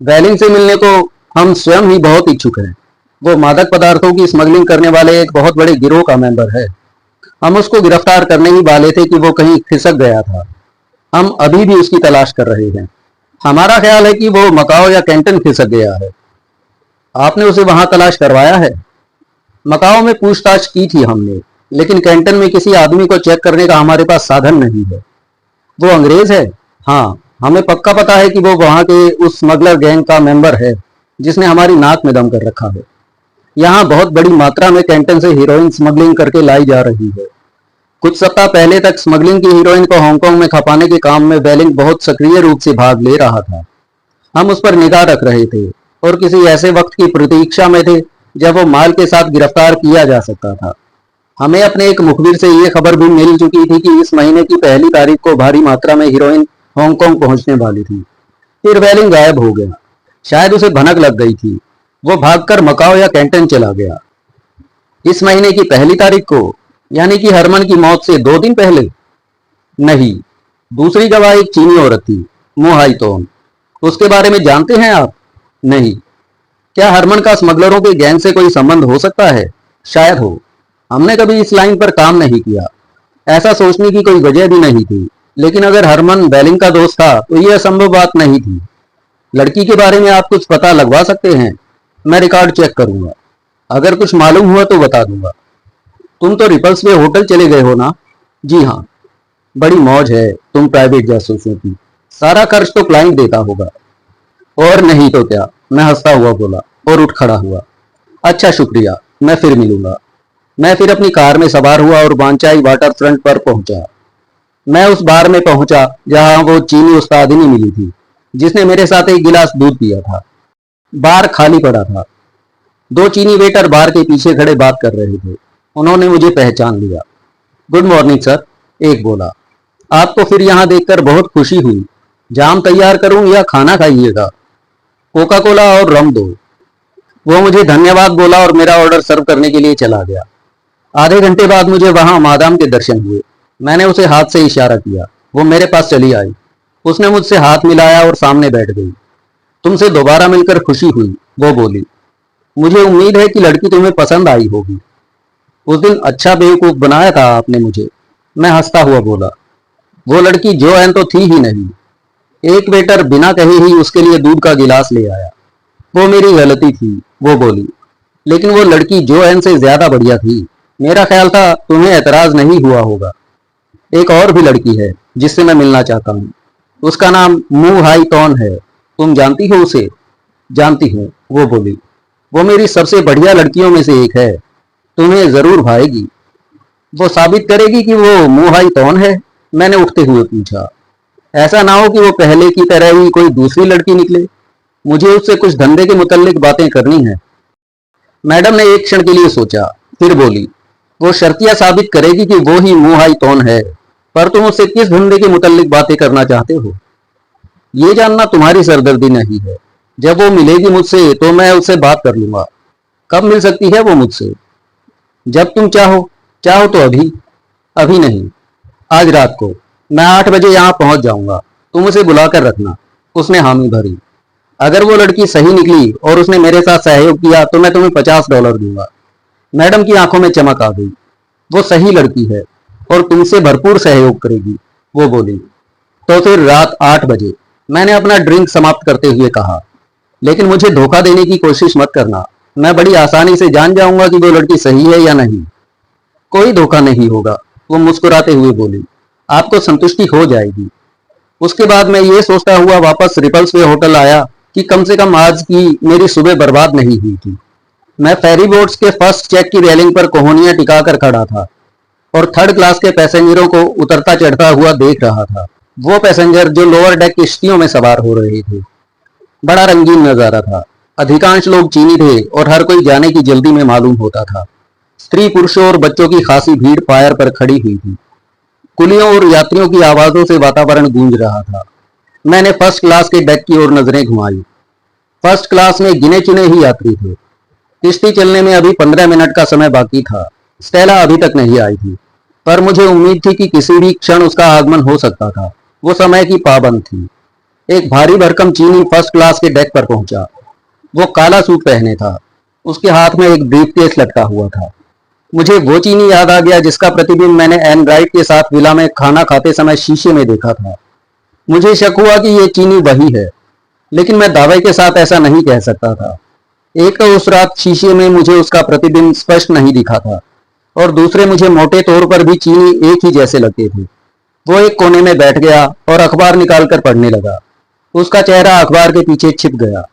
Speaker 1: वेलिंग से मिलने को हम स्वयं ही बहुत इच्छुक हैं। वो मादक पदार्थों की स्मगलिंग करने वाले एक बहुत बड़े गिरोह का मेंबर है। हम उसको गिरफ्तार करने ही वाले थे कि वो कहीं खिसक गया था। हम अभी भी उसकी तलाश कर रहे हैं। हमारा ख्याल है कि वो मकाओ या कैंटन खिसक गया है। आपने उसे वहां तलाश करवाया है? मकाओ में पूछताछ की थी हमने, लेकिन कैंटन में किसी आदमी को चेक करने का हमारे पास साधन नहीं है। वो अंग्रेज है? हाँ, हमें पक्का पता है कि वो वहां के उस स्मगलर गैंग का मेंबर है जिसने हमारी नाक में दम कर रखा है। यहाँ बहुत बड़ी मात्रा में कैंटन से हीरोइन स्मगलिंग करके लाई जा रही है। कुछ सप्ताह पहले तक स्मगलिंग की हीरोइन को हांगकांग में खपाने के काम में वेलिंग बहुत सक्रिय रूप से भाग ले रहा था। हम उस पर निगाह रख रहे थे और किसी ऐसे वक्त की प्रतीक्षा में थे जब वो माल के साथ गिरफ्तार किया जा सकता था।
Speaker 2: हमें अपने एक मुखबिर से ये खबर भी मिल चुकी थी कि इस महीने की पहली तारीख को भारी मात्रा में हीरोइन हांगकांग पहुंचने वाली थी। फिर वेलिंग गायब हो गया। शायद उसे भनक लग गई थी। वो भागकर मकाओ या कैंटन चला गया। इस महीने की पहली तारीख को, यानी कि हरमन की मौत से 2 दिन पहले? नहीं, दूसरी गवाह एक चीनी औरत थी, मो हाईतोन। उसके बारे में जानते हैं आप? नहीं। क्या हरमन का स्मगलरों के गैंग से कोई संबंध हो सकता है? शायद हो। हमने कभी इस लाइन पर काम नहीं किया। ऐसा सोचने की कोई वजह भी नहीं थी। लेकिन अगर हरमन वेलिंग का दोस्त था तो यह असंभव बात नहीं थी। लड़की के बारे में आप कुछ पता लगवा सकते हैं? मैं रिकॉर्ड चेक करूंगा। अगर कुछ मालूम हुआ तो बता दूंगा। तुम तो रिपल्स वे होटल चले गए हो ना? जी हाँ। बड़ी मौज है तुम प्राइवेट जासूसों की। सारा खर्च तो क्लाइंट देता होगा। और नहीं तो क्या, मैं हंसता हुआ बोला और उठ खड़ा हुआ। अच्छा शुक्रिया, मैं फिर मिलूंगा। मैं फिर अपनी कार में सवार हुआ और बांचाई वाटर फ्रंट पर पहुंचा। मैं उस बार में पहुंचा जहां वो चीनी उस्तादिनी मिली थी, जिसने मेरे साथ एक गिलास दूध पिया था। बार खाली पड़ा था। 2 चीनी वेटर बार के पीछे खड़े बात कर रहे थे। उन्होंने मुझे पहचान लिया। गुड मॉर्निंग सर, एक बोला। आपको फिर यहां देखकर बहुत खुशी हुई। जाम तैयार करूं या खाना खाइएगा? कोका कोला और रम दो। वो मुझे धन्यवाद बोला और मेरा ऑर्डर सर्व करने के लिए चला गया। आधे घंटे बाद मुझे वहां मादाम के दर्शन हुए। मैंने उसे हाथ से इशारा किया। वो मेरे पास चली आई। उसने मुझसे हाथ मिलाया और सामने बैठ गई। तुमसे दोबारा मिलकर खुशी हुई, वो बोली। मुझे उम्मीद है कि लड़की तुम्हें पसंद आई होगी। उस दिन अच्छा बेवकूफ बनाया था आपने मुझे, मैं हंसता हुआ बोला। वो लड़की जोएन तो थी ही नहीं। एक वेटर बिना कहे ही उसके लिए दूध का गिलास ले आया। वो मेरी गलती थी, वो बोली। लेकिन वो लड़की जोएन से ज्यादा बढ़िया थी। मेरा ख्याल था तुम्हें एतराज नहीं हुआ होगा। एक और भी लड़की है जिससे मैं मिलना चाहता हूँ। उसका नाम मू हाई टॉन है। तुम जानती हो उसे? जानती हूँ, वो बोली। वो मेरी सबसे बढ़िया लड़कियों में से एक है। तुम्हें जरूर भाएगी। वो साबित करेगी कि वो मू हाई टॉन है? मैंने उठते हुए पूछा। ऐसा ना हो कि वो पहले की तरह ही कोई दूसरी लड़की निकले। मुझे उससे कुछ धंधे के मुतल्लिक बातें करनी है। मैडम ने एक क्षण के लिए सोचा, फिर बोली। वो शर्तिया साबित करेगी कि वो ही मू हाई टॉन है। पर तुम उससे किस धंधे के मुतल्लिक बातें करना चाहते हो? ये जानना तुम्हारी सरदर्दी नहीं है। जब वो मिलेगी मुझसे तो मैं उससे बात कर लूंगा। कब मिल सकती है वो मुझसे? जब तुम चाहो। चाहो तो अभी? अभी नहीं, आज रात को। मैं 8 बजे यहाँ पहुंच जाऊंगा। तुम उसे बुलाकर रखना। उसने हामी भरी। अगर वो लड़की सही निकली और उसने मेरे साथ सहयोग किया तो मैं तुम्हें $50 दूंगा। मैडम की आंखों में चमक आ गई। वो सही लड़की है और तुमसे भरपूर सहयोग करेगी, वो बोली। तो फिर रात 8 बजे, मैंने अपना ड्रिंक समाप्त करते हुए कहा। लेकिन मुझे धोखा देने की कोशिश मत करना। मैं बड़ी आसानी से जान जाऊंगा कि वो लड़की सही है या नहीं। कोई धोखा नहीं होगा, वो मुस्कुराते हुए बोली। आपको संतुष्टि हो जाएगी। उसके बाद मैं ये सोचता हुआ वापस रिपल्स वे होटल आया कि कम से कम आज की मेरी सुबह बर्बाद नहीं हुई थी। मैं फेरी बोट्स के फर्स्ट चेक की रेलिंग पर कोहनियां टिकाकर खड़ा था और थर्ड क्लास के पैसेंजरों को उतरता चढ़ता हुआ देख रहा था। वो पैसेंजर जो लोअर डेक किश्तियों में सवार हो रहे थे। बड़ा रंगीन नजारा था। अधिकांश लोग चीनी थे और हर कोई जाने की जल्दी में मालूम होता था। स्त्री पुरुषों और बच्चों की खासी भीड़ पायर पर खड़ी हुई थी। कुलियों और यात्रियों की आवाजों से वातावरण गूंज रहा था। मैंने फर्स्ट क्लास के डेक की ओर नजरें घुमाई। फर्स्ट क्लास में गिने चुने ही यात्री थे। किश्ती चलने में अभी 15 मिनट का समय बाकी था। स्टेला अभी तक नहीं आई थी, पर मुझे उम्मीद थी कि किसी भी क्षण उसका आगमन हो सकता था। वो समय की पाबंद थी। एक भारी भरकम चीनी फर्स्ट क्लास के डेक पर पहुंचा। वो काला सूट पहने था। उसके हाथ में एक ब्रीफकेस लटका हुआ था। मुझे वो चीनी याद आ गया जिसका प्रतिबिंब मैंने एन राइट के साथ विला में खाना खाते समय शीशे में देखा था। मुझे शक हुआ कि ये चीनी वही है, लेकिन मैं दावे के साथ ऐसा नहीं कह सकता था। एक तो उस रात शीशे में मुझे उसका प्रतिबिंब स्पष्ट नहीं दिखा था और दूसरे मुझे मोटे तौर पर भी चीनी एक ही जैसे लगते थे। वो एक कोने में बैठ गया और अखबार निकालकर पढ़ने लगा। उसका चेहरा अखबार के पीछे छिप गया।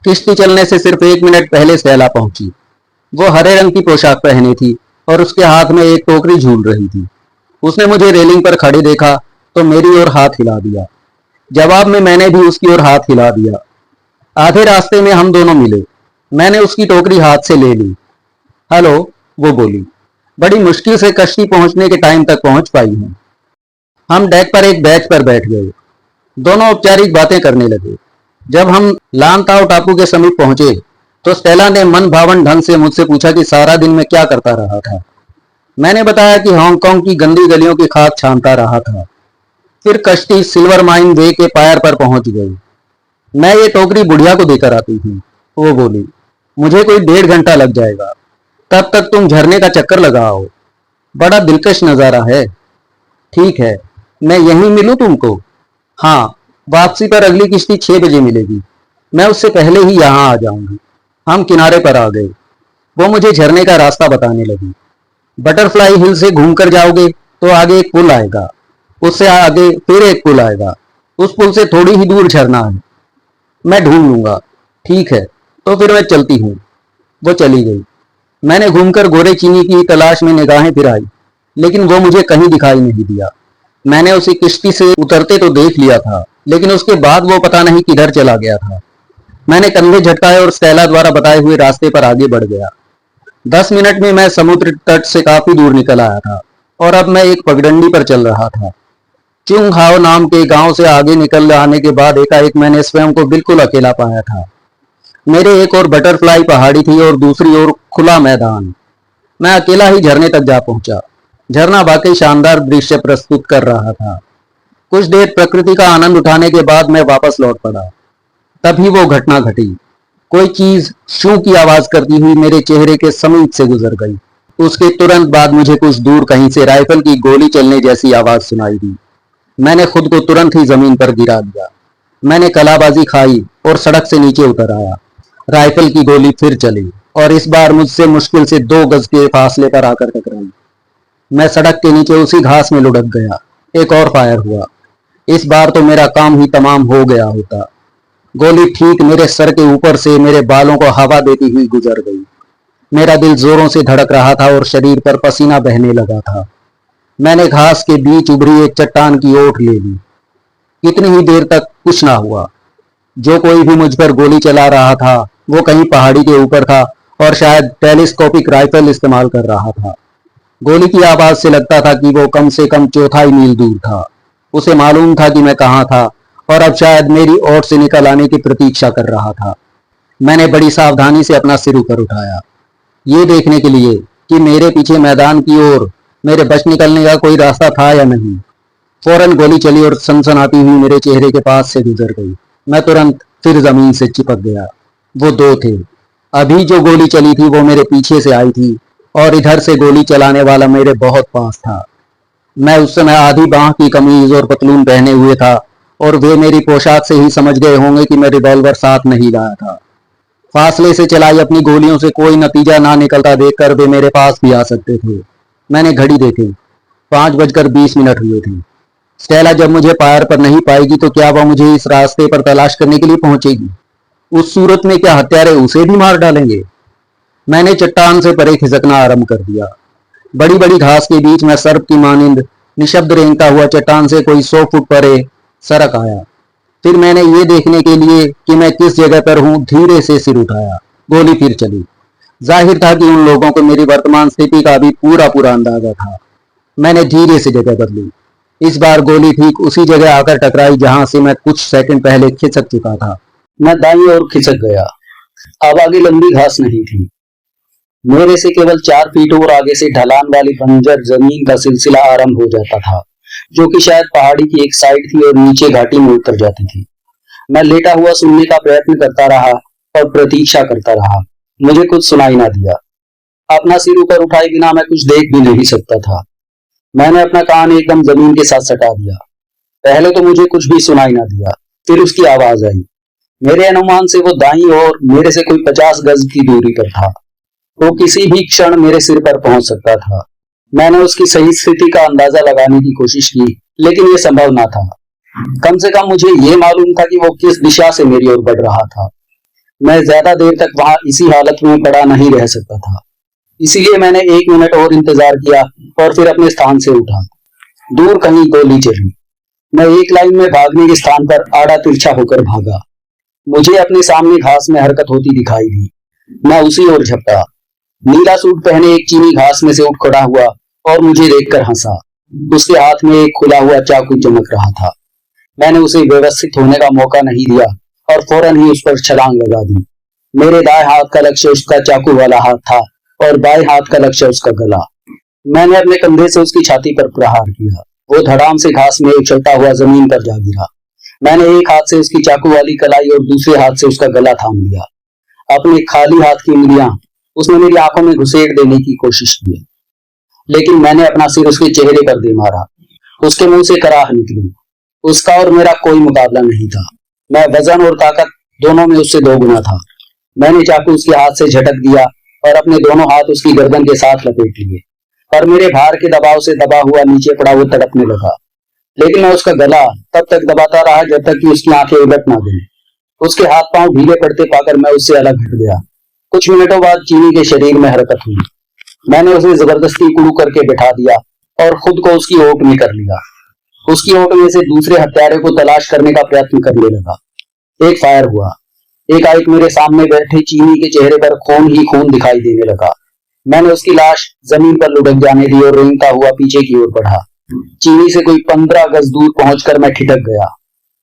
Speaker 2: किश्ती चलने से सिर्फ 1 मिनट पहले स्टेला पहुंची। वो हरे रंग की पोशाक पहनी थी और उसके हाथ में एक टोकरी झूल रही थी। उसने मुझे रेलिंग पर खड़े देखा तो मेरी ओर हाथ हिला दिया। जवाब में मैंने भी उसकी ओर हाथ हिला दिया। आधे रास्ते में हम दोनों मिले। मैंने उसकी टोकरी हाथ से ले ली। हेलो, वो बोली। बड़ी मुश्किल से कश्ती पहुंचने के टाइम तक पहुंच पाई हूं। हम डेक पर एक बेंच पर बैठ गए। दोनों औपचारिक बातें करने लगे। जब हम लानताओ टापू के समीप पहुंचे तो स्टेला ने मन भावन ढंग से मुझसे पूछा कि सारा दिन मैं क्या करता रहा था। मैंने बताया कि हांगकांग की गंदी गलियों की खाक छानता रहा था। फिर कश्ती सिल्वर माइन वे के पायर पर पहुंच गई। मैं ये टोकरी बुढ़िया को देकर आती थी। वो बोली, मुझे कोई 1.5 घंटा लग जाएगा, तब तक तुम झरने का चक्कर लगाओ। बड़ा दिलकश नजारा है। ठीक है, मैं यहीं मिलूं तुमको? हाँ, वापसी पर अगली किश्ती 6 बजे मिलेगी। मैं उससे पहले ही यहाँ आ जाऊंगी। हम किनारे पर आ गए। वो मुझे झरने का रास्ता बताने लगी। बटरफ्लाई हिल से घूमकर जाओगे तो आगे एक पुल आएगा। उससे आगे फिर एक पुल आएगा। उस पुल से थोड़ी ही दूर झरना है। मैं ढूंढ लूंगा। ठीक है, तो फिर मैं चलती हूँ। वो चली गई। मैंने घूमकर गोरे चीनी की तलाश में निगाहें फिराई, लेकिन वो मुझे कहीं दिखाई नहीं दिया। मैंने उसे किश्ती से उतरते तो देख लिया था, लेकिन उसके बाद वो पता नहीं किधर चला गया था। मैंने कंधे झटकाए और स्टेला द्वारा बताए हुए रास्ते पर आगे बढ़ गया। 10 मिनट में मैं समुद्र तट से काफी दूर निकल आया था और अब मैं एक पगडंडी पर चल रहा था। चुंग हाओ नाम के गांव से आगे निकल आने के बाद एकाएक मैंने स्वयं को बिल्कुल अकेला पाया था। मेरे एक और बटरफ्लाई पहाड़ी थी और दूसरी ओर खुला मैदान। मैं अकेला ही झरने तक जा पहुंचा। झरना वाकई शानदार दृश्य प्रस्तुत कर रहा था। कुछ देर प्रकृति का आनंद उठाने के बाद मैं वापस लौट पड़ा। तभी वो घटना घटी। कोई चीज शू की आवाज करती हुई मेरे चेहरे के समीप से गुजर गई। उसके तुरंत बाद मुझे कुछ दूर कहीं से राइफल की गोली चलने जैसी आवाज सुनाई दी। मैंने खुद को तुरंत ही जमीन पर गिरा दिया। मैंने कलाबाजी खाई और सड़क से नीचे उतर आया। राइफल की गोली फिर चली और इस बार मुझसे मुश्किल से 2 गज के फासले पर आकर टकराई। मैं सड़क के नीचे उसी घास में लुढ़क गया। एक और फायर हुआ। इस बार तो मेरा काम ही तमाम हो गया होता। गोली ठीक मेरे सर के ऊपर से मेरे बालों को हवा देती हुई गुजर गई। मेरा दिल जोरों से धड़क रहा था और शरीर पर पसीना बहने लगा था। मैंने घास के बीच उभरी एक चट्टान की ओट ले ली। कितनी ही देर तक कुछ ना हुआ। जो कोई भी मुझ पर गोली चला रहा था वो कहीं पहाड़ी के ऊपर था और शायद टेलीस्कोपिक राइफल इस्तेमाल कर रहा था। गोली की आवाज से लगता था कि वो कम से कम 1/4 मील दूर था। उसे मालूम था कि मैं कहाँ था और अब शायद मेरी ओट से निकल आने की प्रतीक्षा कर रहा था। मैंने बड़ी सावधानी से अपना सिर ऊपर उठाया, ये देखने के लिए कि मेरे पीछे मैदान की ओर मेरे बच निकलने का कोई रास्ता था या नहीं। फौरन गोली चली और सनसनाती हुई मेरे चेहरे के पास से गुजर गई। मैं तुरंत फिर जमीन से चिपक गया। वो 2 थे। अभी जो गोली चली थी वो मेरे पीछे से आई थी और इधर से गोली चलाने वाला मेरे बहुत पास था। मैं उस समय आधी बांह की कमीज और पतलून पहने हुए था और वे मेरी पोशाक से ही समझ गए होंगे कि मैं रिवॉल्वर साथ नहीं लाया था। फासले से चलाई अपनी गोलियों से कोई नतीजा ना निकलता देखकर वे मेरे पास भी आ सकते थे। मैंने घड़ी देखी। 5:20 हुए थे। स्टेला जब मुझे पायर पर नहीं पाएगी तो क्या वह मुझे इस रास्ते पर तलाश करने के लिए पहुंचेगी? उस सूरत में क्या हत्यारे उसे भी मार डालेंगे? मैंने चट्टान से परे खिसकना आरंभ कर दिया। बड़ी बड़ी घास के बीच में सर्प की मानिंद निशब्द रेंगता हुआ चट्टान से कोई 100 फुट परे सरक आया। फिर मैंने ये देखने के लिए कि मैं किस जगह पर हूं धीरे से सिर उठाया। गोली फिर चली। जाहिर था कि उन लोगों को मेरी वर्तमान स्थिति का भी पूरा पूरा अंदाजा था। मैंने धीरे से जगह बदली। इस बार गोली ठीक उसी जगह आकर टकराई जहां से मैं कुछ सेकंड पहले खिसक चुका था। मैं दाईं ओर खिसक गया। अब आगे लंबी घास नहीं थी। मेरे से केवल 4 फीट और आगे से ढलान वाली बंजर जमीन का सिलसिला आरंभ हो जाता था, जो कि शायद पहाड़ी की एक साइड थी और नीचे घाटी में उतर जाती थी। मैं लेटा हुआ सुनने का प्रयत्न करता रहा और प्रतीक्षा करता रहा। मुझे कुछ सुनाई ना दिया। अपना सिर ऊपर उठाए बिना मैं कुछ देख भी नहीं सकता था। मैंने अपना कान एकदम जमीन के साथ सटा दिया। पहले तो मुझे कुछ भी सुनाई ना दिया। फिर उसकी आवाज आई। मेरे अनुमान से वो दाईं ओर मेरे से कोई 50 गज की दूरी पर था। वो किसी भी क्षण मेरे सिर पर पहुंच सकता था। मैंने उसकी सही स्थिति का अंदाजा लगाने की कोशिश की, लेकिन ये संभव ना था। कम से कम मुझे ये मालूम था कि वो किस दिशा से मेरी ओर बढ़ रहा था। मैं ज्यादा देर तक वहां इसी हालत में पड़ा नहीं रह सकता था। इसीलिए मैंने 1 मिनट और इंतजार किया और फिर अपने स्थान से उठा। दूर कहीं गोली चली। मैं एक लाइन में भागने के स्थान पर आड़ा तिरछा होकर भागा। मुझे अपने सामने घास में हरकत होती दिखाई दी। मैं उसी ओर झपटा। नीला सूट पहने एक चीनी घास में से उठ खड़ा हुआ और मुझे देखकर हंसा। उसके हाथ में एक खुला हुआ चाकू चमक रहा था। मैंने उसे व्यवस्थित होने का मौका नहीं दिया और फौरन ही उस पर छलांग लगा दी। मेरे दाएं हाथ का लक्ष्य उसका चाकू वाला हाथ था और बाएं हाथ का लक्ष्य उसका गला। मैंने अपने कंधे से उसकी छाती पर प्रहार किया। वो धड़ाम से घास में उछलता हुआ जमीन पर जा गिरा। मैंने एक हाथ से उसकी चाकू वाली कलाई और दूसरे हाथ से उसका गला थाम लिया। अपने खाली हाथ की उंगलियां उसने मेरी आंखों में घुसेड़ देने की कोशिश की, लेकिन मैंने अपना सिर उसके चेहरे पर दे मारा। उसके मुंह से कराह निकली। उसका और मेरा कोई मुकाबला नहीं था। मैं वजन और ताकत दोनों में उससे दोगुना था। मैंने चाकू उसके हाथ से झटक दिया और अपने दोनों हाथ उसकी गर्दन के साथ लपेट लिए, पर मेरे भार के दबाव से दबा हुआ नीचे पड़ा वो तड़पने लगा। लेकिन मैं उसका गला तब तक दबाता रहा जब तक कि उसकी आंखें उलट ना गईं। उसके हाथ पांव ढीले पड़ते पाकर मैं उससे अलग हट गया। कुछ मिनटों बाद चीनी के शरीर में हरकत हुई। मैंने उसे जबरदस्ती कुड़ू करके बैठा दिया और खुद को उसकी ओट में कर लिया। उसकी ओट में से दूसरे हत्यारे को तलाश करने का प्रयत्न करने लगा। एक फायर हुआ। एकाएक मेरे सामने बैठे चीनी के चेहरे पर खून ही खून दिखाई देने लगा। मैंने उसकी लाश जमीन पर लुढ़क जाने दी और रेंगता हुआ पीछे की ओर बढ़ा। चीनी से कोई 15 गज दूर पहुंचकर मैं ठिठक गया।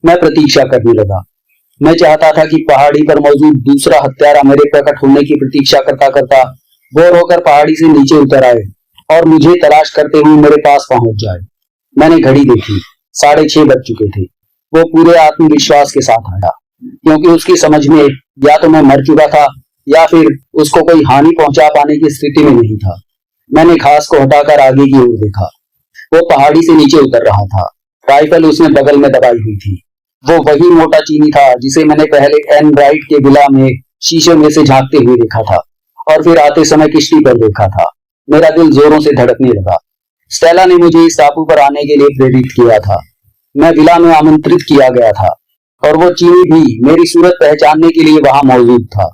Speaker 2: मैं प्रतीक्षा करने लगा। मैं चाहता था कि पहाड़ी पर मौजूद दूसरा हत्यारा मेरे प्रकट होने की प्रतीक्षा करता करता बोर होकर पहाड़ी से नीचे उतर आए और मुझे तलाश करते हुए मेरे पास पहुंच जाए। मैंने घड़ी देखी। 6:30 बज चुके थे। वो पूरे आत्मविश्वास के साथ आया, क्योंकि उसकी समझ में या तो मैं मर चुका था या फिर उसको कोई हानि पहुंचा पाने की स्थिति में नहीं था। मैंने घास को हटाकर आगे की ओर देखा। वो पहाड़ी से नीचे उतर रहा था। राइफल उसने बगल में दबाई हुई थी। वो वही मोटा चीनी था जिसे मैंने पहले एन राइट के विला में शीशे में से झांकते हुए देखा था और फिर आते समय किश्ती पर देखा था। मेरा दिल जोरों से धड़कने लगा। स्टेला ने मुझे इस टापू पर आने के लिए प्रेरित किया था। मैं विला में आमंत्रित किया गया था और वो चीनी भी मेरी सूरत पहचानने के लिए वहां मौजूद था।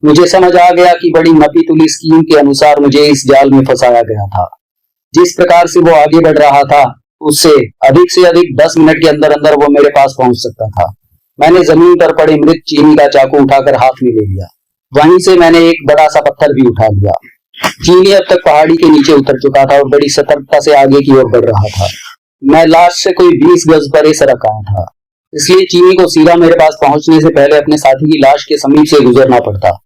Speaker 2: मुझे समझ आ गया कि बड़ी नपी तुली स्कीम के अनुसार मुझे इस जाल में फंसाया गया था। जिस प्रकार से वो आगे बढ़ रहा था उससे अधिक से अधिक 10 मिनट के अंदर अंदर वो मेरे पास पहुंच सकता था। मैंने जमीन पर पड़े मृत चीनी का चाकू उठाकर हाथ में ले लिया। वहीं से मैंने एक बड़ा सा पत्थर भी उठा लिया। चीनी अब तक पहाड़ी के नीचे उतर चुका था और बड़ी सतर्कता से आगे की ओर बढ़ रहा था। मैं लाश से कोई 20 गज परे सरक आया था, इसलिए चीनी को सीधा मेरे पास पहुंचने से पहले अपने साथी की लाश के समीप से गुजरना पड़ता।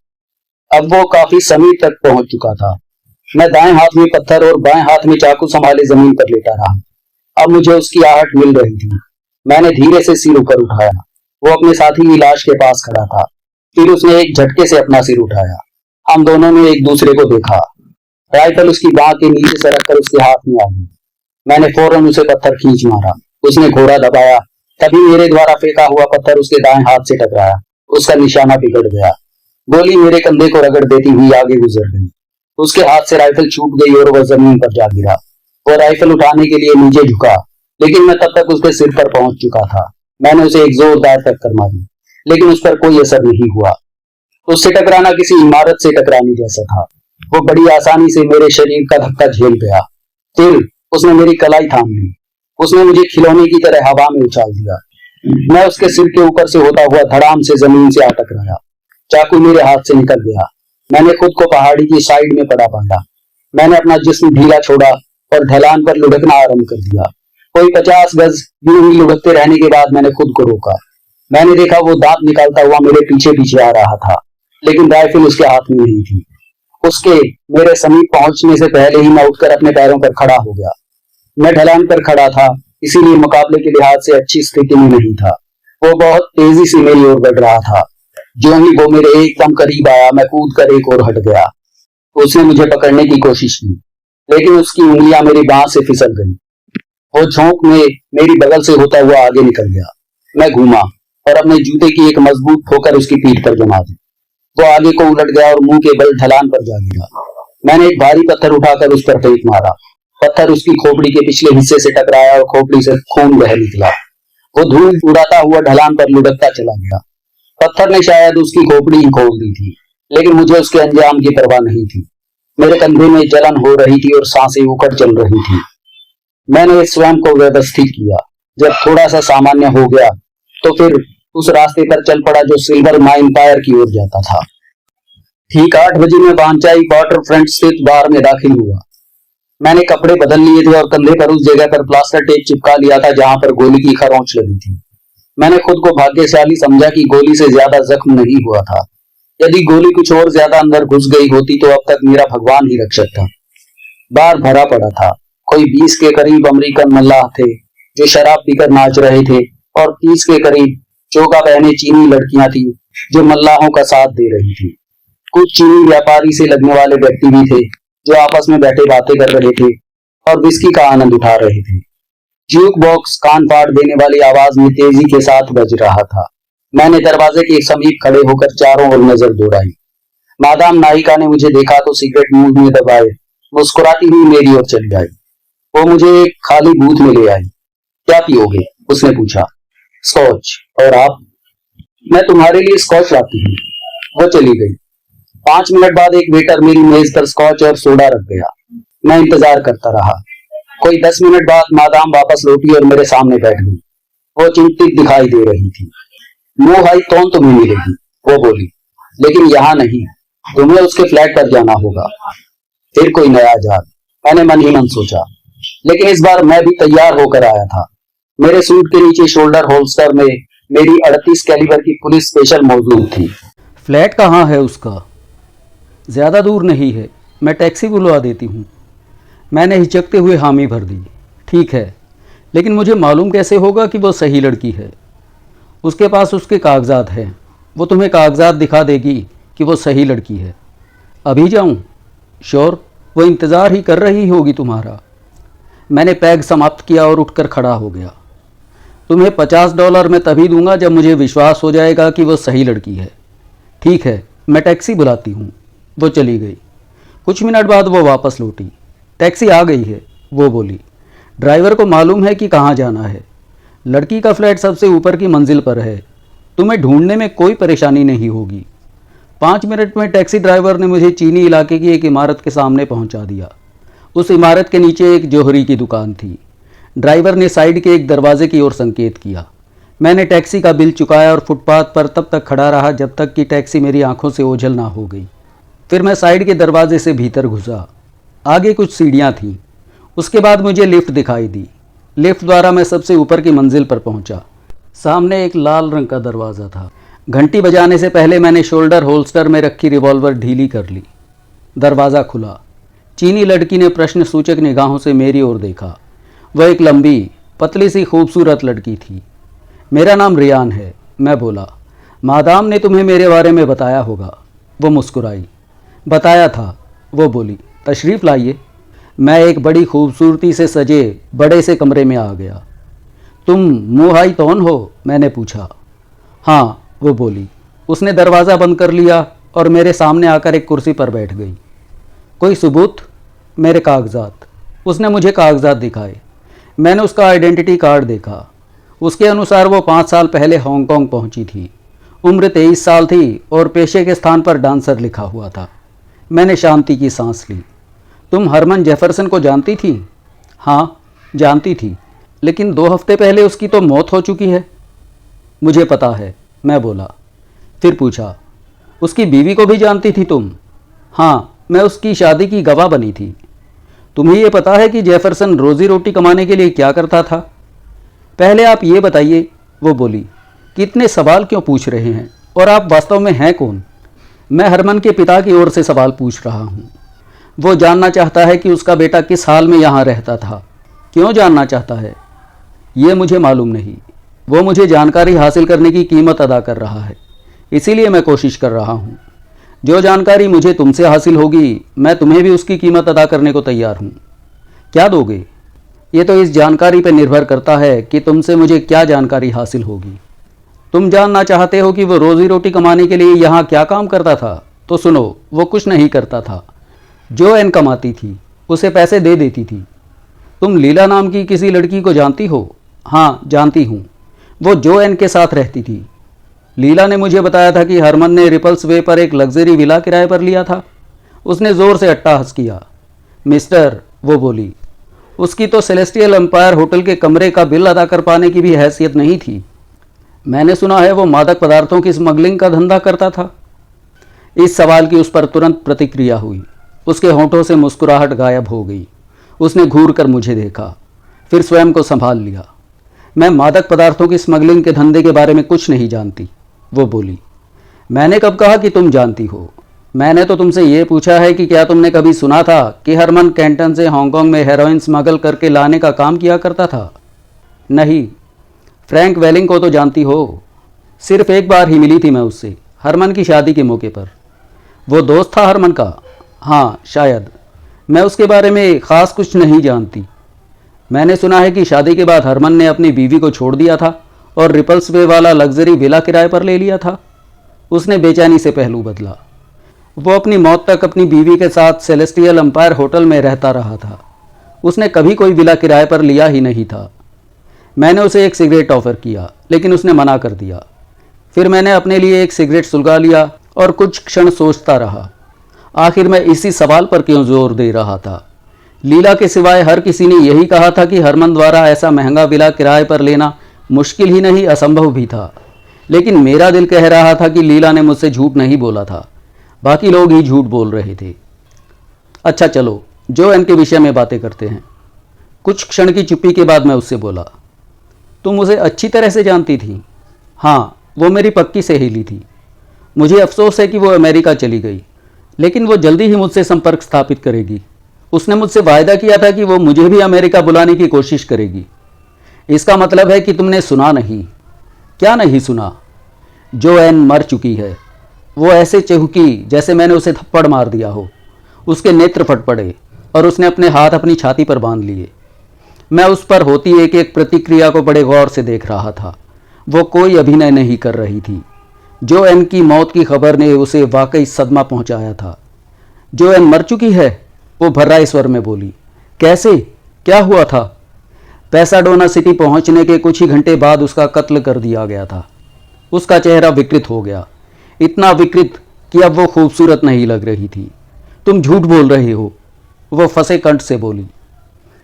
Speaker 2: अब वो काफी समीप तक पहुंच चुका था। मैं दाएं हाथ में पत्थर और बाएं हाथ में चाकू संभाले जमीन पर लेटा रहा। अब मुझे उसकी आहट मिल रही थी। मैंने धीरे से सिर ऊपर उठाया। वो अपने साथी की लाश के पास खड़ा था। फिर उसने एक झटके से अपना सिर उठाया। हम दोनों ने एक दूसरे को देखा। राइफल उसकी बांह के नीचे सरक कर उसके हाथ में आ गई। मैंने फौरन उसे पत्थर खींच मारा। उसने घोड़ा दबाया। तभी मेरे द्वारा फेंका हुआ पत्थर उसके दाएं हाथ से टकराया। उसका निशाना बिगड़ गया। गोली मेरे कंधे को रगड़ देती हुई आगे गुजर गई। उसके हाथ से राइफल छूट गई और वह जमीन पर जा गिरा। वो राइफल उठाने के लिए नीचे झुका, लेकिन मैं तब तक उसके सिर पर पहुंच चुका था। मैंने उसे एक जोरदार टक्कर मारी, लेकिन उस पर कोई असर नहीं हुआ। उससे टकराना किसी इमारत से टकराने जैसा था। वो बड़ी आसानी से मेरे शरीर का धक्का झेल गया। फिर उसने मेरी कलाई थाम ली। उसने मुझे खिलौने की तरह हवा में उछाल दिया। मैं उसके सिर के ऊपर से होता हुआ धड़ाम से जमीन से आ टकराया। चाकू मेरे हाथ से निकल गया। मैंने खुद को पहाड़ी की साइड में पड़ा पाया। मैंने अपना जिस्म ढीला छोड़ा और ढलान पर लुढ़कना आरंभ कर दिया। कोई 50 गज यूं ही लुढ़कते रहने के बाद मैंने खुद को रोका। मैंने देखा वो दांत निकालता हुआ मेरे पीछे पीछे आ रहा था, लेकिन राइफल उसके हाथ में नहीं थी। उसके मेरे समीप पहुंचने से पहले ही मैं उठकर अपने पैरों पर खड़ा हो गया। मैं ढलान पर खड़ा था, इसीलिए मुकाबले के लिहाज से अच्छी स्थिति में नहीं था। वो बहुत तेजी से मेरी ओर बढ़ रहा था। जो ही वो मेरे एकदम करीब आया, मैं कूद कर एक ओर हट गया। उसने मुझे पकड़ने की कोशिश की, लेकिन उसकी उंगलियां मेरी बांह से फिसल गई। वो झोंक में मेरी बगल से होता हुआ आगे निकल गया। मैं घूमा और अपने जूते की एक मजबूत ठोकर उसकी पीठ पर जमा दी। वो आगे को उलट गया और मुंह के बल ढलान पर जा गिरा। मैंने एक भारी पत्थर उठाकर उस पर फेंक मारा। पत्थर उसकी खोपड़ी के पिछले हिस्से से टकराया और खोपड़ी से खून बह निकला। वो धूल उड़ाता हुआ ढलान पर लुढ़कता चला गया। पत्थर ने शायद उसकी खोपड़ी ही खोल दी थी, लेकिन मुझे उसके अंजाम की परवाह नहीं थी। मेरे कंधे में जलन हो रही थी और सांसें उकड़ चल रही थी। मैंने स्वयं को व्यवस्थित किया। जब थोड़ा सा सामान्य हो गया तो फिर उस रास्ते पर चल पड़ा जो सिल्वर माइन पायर की ओर जाता था। ठीक 8 बजे मैं बांचाई वाटर फ्रंट स्थित बार में दाखिल हुआ। मैंने कपड़े बदल लिए थे और कंधे पर उस जगह पर प्लास्टर टेप चिपका लिया था जहां पर गोली की खरोंच लगी थी। मैंने खुद को भाग्यशाली समझा कि गोली से ज्यादा जख्म नहीं हुआ था। यदि गोली कुछ और ज्यादा अंदर घुस गई होती तो अब तक मेरा भगवान ही रक्षक था। बार भरा पड़ा था। कोई 20 के करीब अमेरिकन मल्लाह थे जो शराब पीकर नाच रहे थे और 30 के करीब चोगा पहने चीनी लड़कियां थी जो मल्लाहों का साथ दे रही थी। कुछ चीनी व्यापारी से लगने वाले व्यक्ति भी थे जो आपस में बैठे बातें कर रहे थे और विस्की का आनंद उठा रहे थे। ज्यूक बॉक्स कान फाड़ देने वाली आवाज में तेजी के साथ बज रहा था। मैंने दरवाजे के समीप खड़े होकर चारों ओर नजर दौड़ाई। मादाम नायिका ने मुझे देखा तो सिगरेट मुंह में दबाए मुस्कुराती हुई मेरी ओर चली आई। वो मुझे एक खाली बूथ में ले आई। क्या पियोगे? उसने पूछा। स्कॉच। और आप? मैं तुम्हारे लिए स्कॉच लाती हूँ। वो चली गई। 5 मिनट बाद एक वेटर मेरी मेज पर स्कॉच और सोडा रख गया। मैं इंतजार करता रहा। कोई 10 मिनट बाद मादाम वापस लौटी और मेरे सामने बैठ गई। वो चिंतित दिखाई दे रही थी। मुंह हाई तौन तुम्हें मिलेगी, वो बोली, लेकिन यहाँ नहीं, तुम्हें उसके फ्लैट पर जाना होगा। फिर कोई नया जाल, मैंने मन ही मन सोचा। लेकिन इस बार मैं भी तैयार होकर आया था। मेरे सूट के नीचे शोल्डर होल्स्टर में मेरी 38 कैलिबर की पुलिस स्पेशल मौजूद थी।
Speaker 3: फ्लैट कहाँ है उसका? ज़्यादा दूर नहीं है, मैं टैक्सी बुलवा देती हूँ। मैंने हिचकते हुए हामी भर दी। ठीक है, लेकिन मुझे मालूम कैसे होगा कि वो सही लड़की है? उसके पास उसके कागजात हैं, वो तुम्हें कागजात दिखा देगी कि वो सही लड़की है। अभी जाऊँ? श्योर, वो इंतज़ार ही कर रही होगी तुम्हारा। मैंने पैग समाप्त किया और उठकर खड़ा हो गया। तुम्हें $50 मैं तभी दूंगा जब मुझे विश्वास हो जाएगा कि वो सही लड़की है। ठीक है, मैं टैक्सी बुलाती हूँ। वो चली गई। कुछ मिनट बाद वो वापस लौटी। टैक्सी आ गई है, वो बोली। ड्राइवर को मालूम है कि कहाँ जाना है। लड़की का फ्लैट सबसे ऊपर की मंजिल पर है। तुम्हें ढूंढने में कोई परेशानी नहीं होगी। 5 मिनट में टैक्सी ड्राइवर ने मुझे चीनी इलाके की एक इमारत के सामने पहुंचा दिया। उस इमारत के नीचे एक जौहरी की दुकान थी। ड्राइवर ने साइड के एक दरवाजे की ओर संकेत किया। मैंने टैक्सी का बिल चुकाया और फुटपाथ पर तब तक खड़ा रहा जब तक कि टैक्सी मेरी आंखों से ओझल ना हो गई। फिर मैं साइड के दरवाजे से भीतर घुसा। आगे कुछ सीढ़ियाँ थीं। उसके बाद मुझे लिफ्ट दिखाई दी। लिफ्ट द्वारा मैं सबसे ऊपर की मंजिल पर पहुंचा। सामने एक लाल रंग का दरवाज़ा था। घंटी बजाने से पहले मैंने शोल्डर होल्स्टर में रखी रिवॉल्वर ढीली कर ली। दरवाज़ा खुला। चीनी लड़की ने प्रश्न सूचक निगाहों से मेरी ओर देखा। वह एक लंबी पतली सी खूबसूरत लड़की थी। मेरा नाम रियान है, मैं बोला। मादाम ने तुम्हें मेरे बारे में बताया होगा। वो मुस्कुराई। बताया था, वो बोली। तशरीफ़ लाइए। मैं एक बड़ी खूबसूरती से सजे बड़े से कमरे में आ गया। तुम मुहाई तौन हो? मैंने पूछा। हाँ, वो बोली। उसने दरवाज़ा बंद कर लिया और मेरे सामने आकर एक कुर्सी पर बैठ गई। कोई सबूत? मेरे कागजात। उसने मुझे कागजात दिखाए। मैंने उसका आइडेंटिटी कार्ड देखा। उसके अनुसार वो 5 साल पहले हांगकांग पहुंची थी। उम्र 23 साल थी और पेशे के स्थान पर डांसर लिखा हुआ था। मैंने शांति की सांस ली। तुम हरमन जेफरसन को जानती थी? हाँ, जानती थी, लेकिन 2 हफ्ते पहले उसकी तो मौत हो चुकी है। मुझे पता है, मैं बोला। फिर पूछा, उसकी बीवी को भी जानती थी तुम? हाँ, मैं उसकी शादी की गवाह बनी थी। तुम्हें ये पता है कि जेफरसन रोज़ी रोटी कमाने के लिए क्या करता था? पहले आप ये बताइए, वो बोली। कितने सवाल क्यों पूछ रहे हैं और आप वास्तव में हैं कौन? मैं हरमन के पिता की ओर से सवाल पूछ रहा हूँ। वो जानना चाहता है कि उसका बेटा किस हाल में यहाँ रहता था। क्यों जानना चाहता है? ये मुझे मालूम नहीं। वो मुझे जानकारी हासिल करने की कीमत अदा कर रहा है, इसीलिए मैं कोशिश कर रहा हूँ। जो जानकारी मुझे तुमसे हासिल होगी, मैं तुम्हें भी उसकी कीमत अदा करने को तैयार हूँ। क्या दोगे? ये तो इस जानकारी पर निर्भर करता है कि तुमसे मुझे क्या जानकारी हासिल होगी। तुम जानना चाहते हो कि वो रोज़ी रोटी कमाने के लिए यहाँ क्या काम करता था? तो सुनो, वो कुछ नहीं करता था। जो एन कमाती थी, उसे पैसे दे देती थी। तुम लीला नाम की किसी लड़की को जानती हो? हाँ, जानती हूँ। वो जो एन के साथ रहती थी। लीला ने मुझे बताया था कि हरमन ने रिपल्स वे पर एक लग्जरी विला किराए पर लिया था। उसने ज़ोर से अट्टहास किया। मिस्टर, वो बोली, उसकी तो सेलेस्टियल एम्पायर होटल के कमरे का बिल अदा कर पाने की भी हैसियत नहीं थी। मैंने सुना है वो मादक पदार्थों की स्मगलिंग का धंधा करता था। इस सवाल की उस पर तुरंत प्रतिक्रिया हुई। उसके होंठों से मुस्कुराहट गायब हो गई। उसने घूर कर मुझे देखा, फिर स्वयं को संभाल लिया। मैं मादक पदार्थों की स्मगलिंग के धंधे के बारे में कुछ नहीं जानती, वो बोली। मैंने कब कहा कि तुम जानती हो? मैंने तो तुमसे ये पूछा है कि क्या तुमने कभी सुना था कि हरमन कैंटन से हांगकांग में हेरोइन स्मगल करके लाने का काम किया करता था? नहीं। फ्रैंक वेलिंग को तो जानती हो? सिर्फ एक बार ही मिली थी मैं उससे, हरमन की शादी के मौके पर। वो दोस्त था हरमन का? हाँ शायद। मैं उसके बारे में ख़ास कुछ नहीं जानती। मैंने सुना है कि शादी के बाद हरमन ने अपनी बीवी को छोड़ दिया था और रिपल्स वे वाला लग्जरी विला किराए पर ले लिया था। उसने बेचैनी से पहलू बदला। वो अपनी मौत तक अपनी बीवी के साथ सेलेस्टियल एम्पायर होटल में रहता रहा था। उसने कभी कोई विला किराए पर लिया ही नहीं था। मैंने उसे एक सिगरेट ऑफ़र किया, लेकिन उसने मना कर दिया। फिर मैंने अपने लिए एक सिगरेट सुलगा लिया और कुछ क्षण सोचता रहा। आखिर मैं इसी सवाल पर क्यों जोर दे रहा था? लीला के सिवाय हर किसी ने यही कहा था कि हरमन द्वारा ऐसा महंगा विला किराए पर लेना मुश्किल ही नहीं, असंभव भी था। लेकिन मेरा दिल कह रहा था कि लीला ने मुझसे झूठ नहीं बोला था, बाकी लोग ही झूठ बोल रहे थे। अच्छा चलो, जो एन के विषय में बातें करते हैं। कुछ क्षण की चुप्पी के बाद मैं उससे बोला, तुम उसे अच्छी तरह से जानती थी? हाँ, वो मेरी पक्की सहेली थी। मुझे अफसोस है कि वो अमेरिका चली गई, लेकिन वो जल्दी ही मुझसे संपर्क स्थापित करेगी। उसने मुझसे वायदा किया था कि वो मुझे भी अमेरिका बुलाने की कोशिश करेगी। इसका मतलब है कि तुमने सुना नहीं। क्या नहीं सुना? जो एन मर चुकी है। वो ऐसे चहकी जैसे मैंने उसे थप्पड़ मार दिया हो। उसके नेत्र फट पड़े और उसने अपने हाथ अपनी छाती पर बांध लिए। मैं उस पर होती एक एक प्रतिक्रिया को बड़े गौर से देख रहा था। वो कोई अभिनय नहीं कर रही थी। जो एन की मौत की खबर ने उसे वाकई सदमा पहुंचाया था। जो एन मर चुकी है? वो भर्राए स्वर में बोली। कैसे? क्या हुआ था? पैसाडोना सिटी पहुंचने के कुछ ही घंटे बाद उसका कत्ल कर दिया गया था। उसका चेहरा विकृत हो गया, इतना विकृत कि अब वो खूबसूरत नहीं लग रही थी। तुम झूठ बोल रहे हो, वो फंसे कंठ से बोली।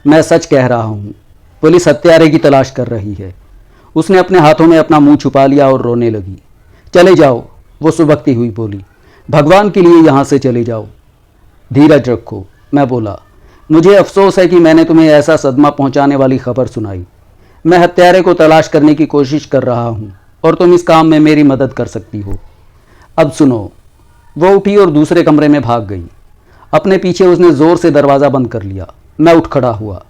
Speaker 3: मैं सच कह रहा हूँ। पुलिस हत्यारे की तलाश कर रही है। उसने अपने हाथों में अपना मुंह छुपा लिया और रोने लगी। चले जाओ, वो सुबकती हुई बोली। भगवान के लिए यहाँ से चले जाओ। धीरज रखो, मैं बोला। मुझे अफसोस है कि मैंने तुम्हें ऐसा सदमा पहुंचाने वाली खबर सुनाई। मैं हत्यारे को तलाश करने की कोशिश कर रहा हूं और तुम इस काम में मेरी मदद कर सकती हो। अब सुनो। वो उठी और दूसरे कमरे में भाग गई। अपने पीछे उसने ज़ोर से दरवाज़ा बंद कर लिया। मैं उठ खड़ा हुआ।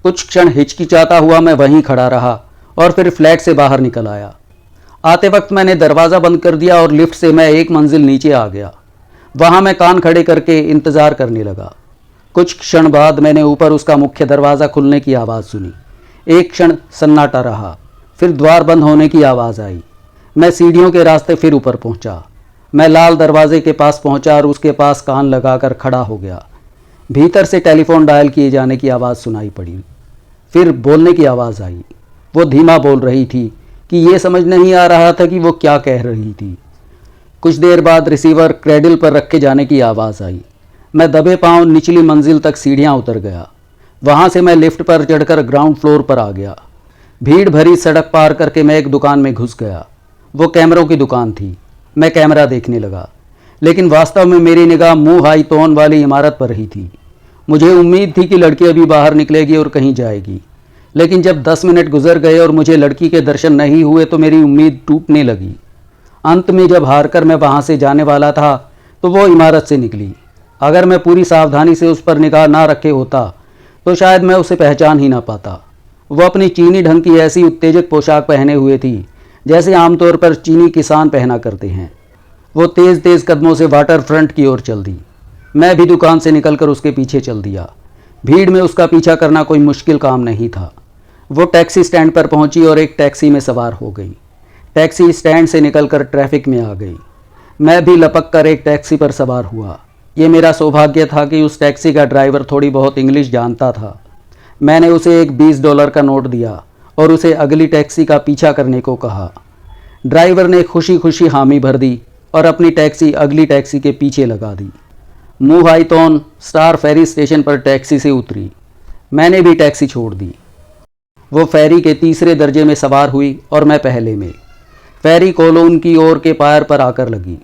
Speaker 3: कुछ क्षण हिचकिचाता हुआ मैं वहीं खड़ा रहा और फिर फ्लैट से बाहर निकल आया। आते वक्त मैंने दरवाज़ा बंद कर दिया और लिफ्ट से मैं एक मंजिल नीचे आ गया। वहाँ मैं कान खड़े करके इंतज़ार करने लगा। कुछ क्षण बाद मैंने ऊपर उसका मुख्य दरवाज़ा खुलने की आवाज़ सुनी। एक क्षण सन्नाटा रहा, फिर द्वार बंद होने की आवाज़ आई। मैं सीढ़ियों के रास्ते फिर ऊपर पहुंचा। मैं लाल दरवाजे के पास पहुंचा और उसके पास कान लगाकर खड़ा हो गया। भीतर से टेलीफोन डायल किए जाने की आवाज़ सुनाई पड़ी। फिर बोलने की आवाज़ आई। वो धीमा बोल रही थी कि ये समझ नहीं आ रहा था कि वो क्या कह रही थी। कुछ देर बाद रिसीवर क्रेडल पर रखे जाने की आवाज़ आई। मैं दबे पांव निचली मंजिल तक सीढ़ियां उतर गया। वहां से मैं लिफ्ट पर चढ़कर ग्राउंड फ्लोर पर आ गया। भीड़ भरी सड़क पार करके मैं एक दुकान में घुस गया। वो कैमरों की दुकान थी। मैं कैमरा देखने लगा, लेकिन वास्तव में मेरी निगाह मुंह हाई तोन वाली इमारत पर ही थी। मुझे उम्मीद थी कि लड़की अभी बाहर निकलेगी और कहीं जाएगी, लेकिन जब 10 मिनट गुजर गए और मुझे लड़की के दर्शन नहीं हुए तो मेरी उम्मीद टूटने लगी। अंत में जब हारकर मैं वहाँ से जाने वाला था तो वो इमारत से निकली। अगर मैं पूरी सावधानी से उस पर निगाह ना रखे होता तो शायद मैं उसे पहचान ही ना पाता। वो अपनी चीनी ढंग की ऐसी उत्तेजक पोशाक पहने हुए थी जैसे आमतौर पर चीनी किसान पहना करते हैं। वो तेज़ तेज़ कदमों से वाटर फ्रंट की ओर चल दी। मैं भी दुकान से निकलकर उसके पीछे चल दिया। भीड़ में उसका पीछा करना कोई मुश्किल काम नहीं था। वो टैक्सी स्टैंड पर पहुंची और एक टैक्सी में सवार हो गई। टैक्सी स्टैंड से निकलकर ट्रैफिक में आ गई। मैं भी लपक कर एक टैक्सी पर सवार हुआ। ये मेरा सौभाग्य था कि उस टैक्सी का ड्राइवर थोड़ी बहुत इंग्लिश जानता था। मैंने उसे एक $20 का नोट दिया और उसे अगली टैक्सी का पीछा करने को कहा। ड्राइवर ने खुशी खुशी हामी भर दी और अपनी टैक्सी अगली टैक्सी के पीछे लगा दी। मुहाइतोन स्टार फेरी स्टेशन पर टैक्सी से उतरी। मैंने भी टैक्सी छोड़ दी। वो फेरी के तीसरे दर्जे में सवार हुई और मैं पहले में। फेरी कोलोन की ओर के पार पर आकर लगी।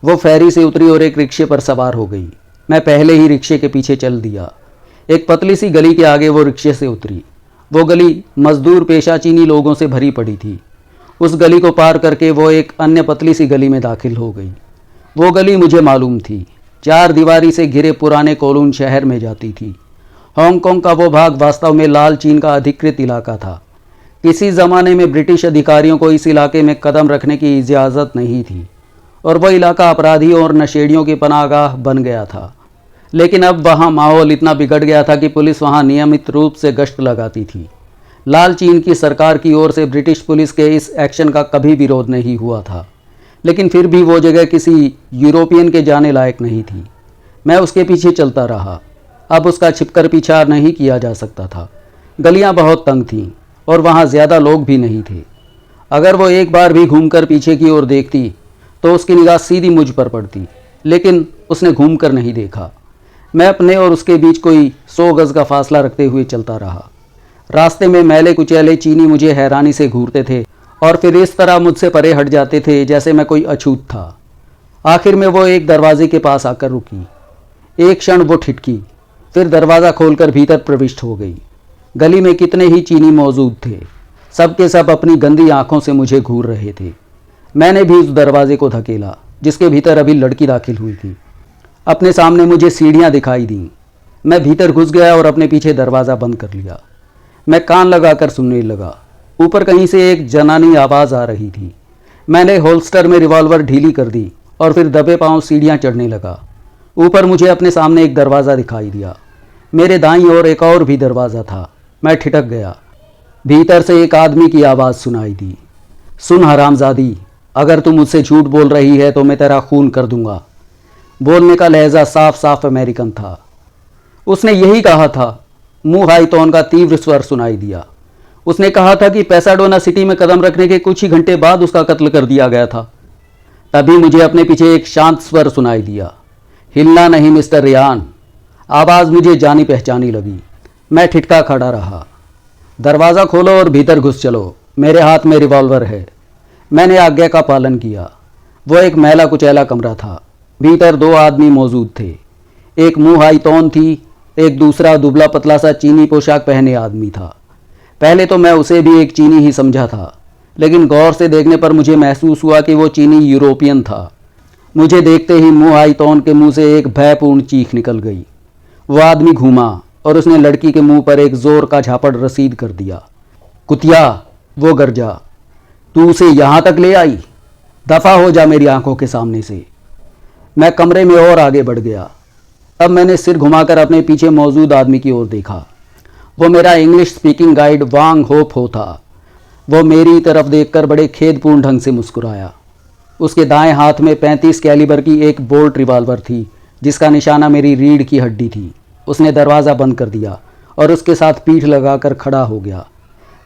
Speaker 3: वो फेरी से उतरी और एक रिक्शे पर सवार हो गई। मैं पहले ही रिक्शे के पीछे चल दिया। एक पतली सी गली के आगे वो रिक्शे से उतरी। वो गली मजदूर पेशा चीनी लोगों से भरी पड़ी थी। उस गली को पार करके वो एक अन्य पतली सी गली में दाखिल हो गई। वो गली मुझे मालूम थी, 4 दीवारी से घिरे पुराने कोलून शहर में जाती थी। हांगकांग का वो भाग वास्तव में लाल चीन का अधिकृत इलाका था। किसी ज़माने में ब्रिटिश अधिकारियों को इस इलाके में कदम रखने की इजाज़त नहीं थी और वह इलाका अपराधियों और नशेड़ियों की पनाहगाह बन गया था। लेकिन अब वहाँ माहौल इतना बिगड़ गया था कि पुलिस वहाँ नियमित रूप से गश्त लगाती थी। लाल चीन की सरकार की ओर से ब्रिटिश पुलिस के इस एक्शन का कभी विरोध नहीं हुआ था, लेकिन फिर भी वो जगह किसी यूरोपियन के जाने लायक नहीं थी। मैं उसके पीछे चलता रहा। अब उसका छिपकर पीछा नहीं किया जा सकता था। गलियां बहुत तंग थीं और वहां ज़्यादा लोग भी नहीं थे। अगर वो एक बार भी घूमकर पीछे की ओर देखती तो उसकी निगाह सीधी मुझ पर पड़ती, लेकिन उसने घूमकर नहीं देखा। मैं अपने और उसके बीच कोई 100 गज़ का फासला रखते हुए चलता रहा। रास्ते में मैले कुचैले चीनी मुझे हैरानी से घूरते थे और फिर इस तरह मुझसे परे हट जाते थे जैसे मैं कोई अछूत था। आखिर में वो एक दरवाजे के पास आकर रुकी। एक क्षण वो ठिठकी, फिर दरवाज़ा खोलकर भीतर प्रविष्ट हो गई। गली में कितने ही चीनी मौजूद थे। सब के सब अपनी गंदी आंखों से मुझे घूर रहे थे। मैंने भी उस दरवाजे को धकेला जिसके भीतर अभी लड़की दाखिल हुई थी। अपने सामने मुझे सीढ़ियाँ दिखाई दीं। मैं भीतर घुस गया और अपने पीछे दरवाज़ा बंद कर लिया। मैं कान लगाकर सुनने लगा। ऊपर कहीं से एक जनानी आवाज़ आ रही थी। मैंने होल्स्टर में रिवॉल्वर ढीली कर दी और फिर दबे पांव सीढ़ियाँ चढ़ने लगा। ऊपर मुझे अपने सामने एक दरवाज़ा दिखाई दिया। मेरे दाईं ओर एक और भी दरवाज़ा था। मैं ठिठक गया। भीतर से एक आदमी की आवाज़ सुनाई दी, सुन हरामजादी, अगर तू मुझसे झूठ बोल रही है तो मैं तेरा खून कर दूंगा। बोलने का लहजा साफ साफ अमेरिकन था। उसने यही कहा था। मुंह हाई टोन का तीव्र स्वर सुनाई दिया। उसने कहा था कि पैसाडोना सिटी में कदम रखने के कुछ ही घंटे बाद उसका कत्ल कर दिया गया था। तभी मुझे अपने पीछे एक शांत स्वर सुनाई दिया, हिलना नहीं मिस्टर रियान। आवाज़ मुझे जानी पहचानी लगी। मैं ठिठका खड़ा रहा। दरवाज़ा खोलो और भीतर घुस चलो, मेरे हाथ में रिवॉल्वर है। मैंने आज्ञा का पालन किया। वो एक मैला कुचैला कमरा था। भीतर 2 आदमी मौजूद थे। एक मुंह हाई तौन थी, एक दूसरा दुबला पतला सा चीनी पोशाक पहने आदमी था। पहले तो मैं उसे भी एक चीनी ही समझा था, लेकिन गौर से देखने पर मुझे महसूस हुआ कि वो चीनी यूरोपियन था। मुझे देखते ही मुंह हाई तौन के मुंह से एक भयपूर्ण चीख निकल गई। वो आदमी घूमा और उसने लड़की के मुंह पर एक जोर का झापड़ रसीद कर दिया। कुतिया, वो गरजा, तू उसे यहाँ तक ले आई? दफा हो जा मेरी आंखों के सामने से। मैं कमरे में और आगे बढ़ गया। अब मैंने सिर घुमाकर अपने पीछे मौजूद आदमी की ओर देखा। वो मेरा इंग्लिश स्पीकिंग गाइड वांग होप हो था। वो मेरी तरफ देखकर बड़े खेदपूर्ण ढंग से मुस्कुराया। उसके दाएं हाथ में 35 कैलिबर की एक बोल्ट रिवॉल्वर थी जिसका निशाना मेरी रीढ़ की हड्डी थी। उसने दरवाज़ा बंद कर दिया और उसके साथ पीठ लगाकर खड़ा हो गया।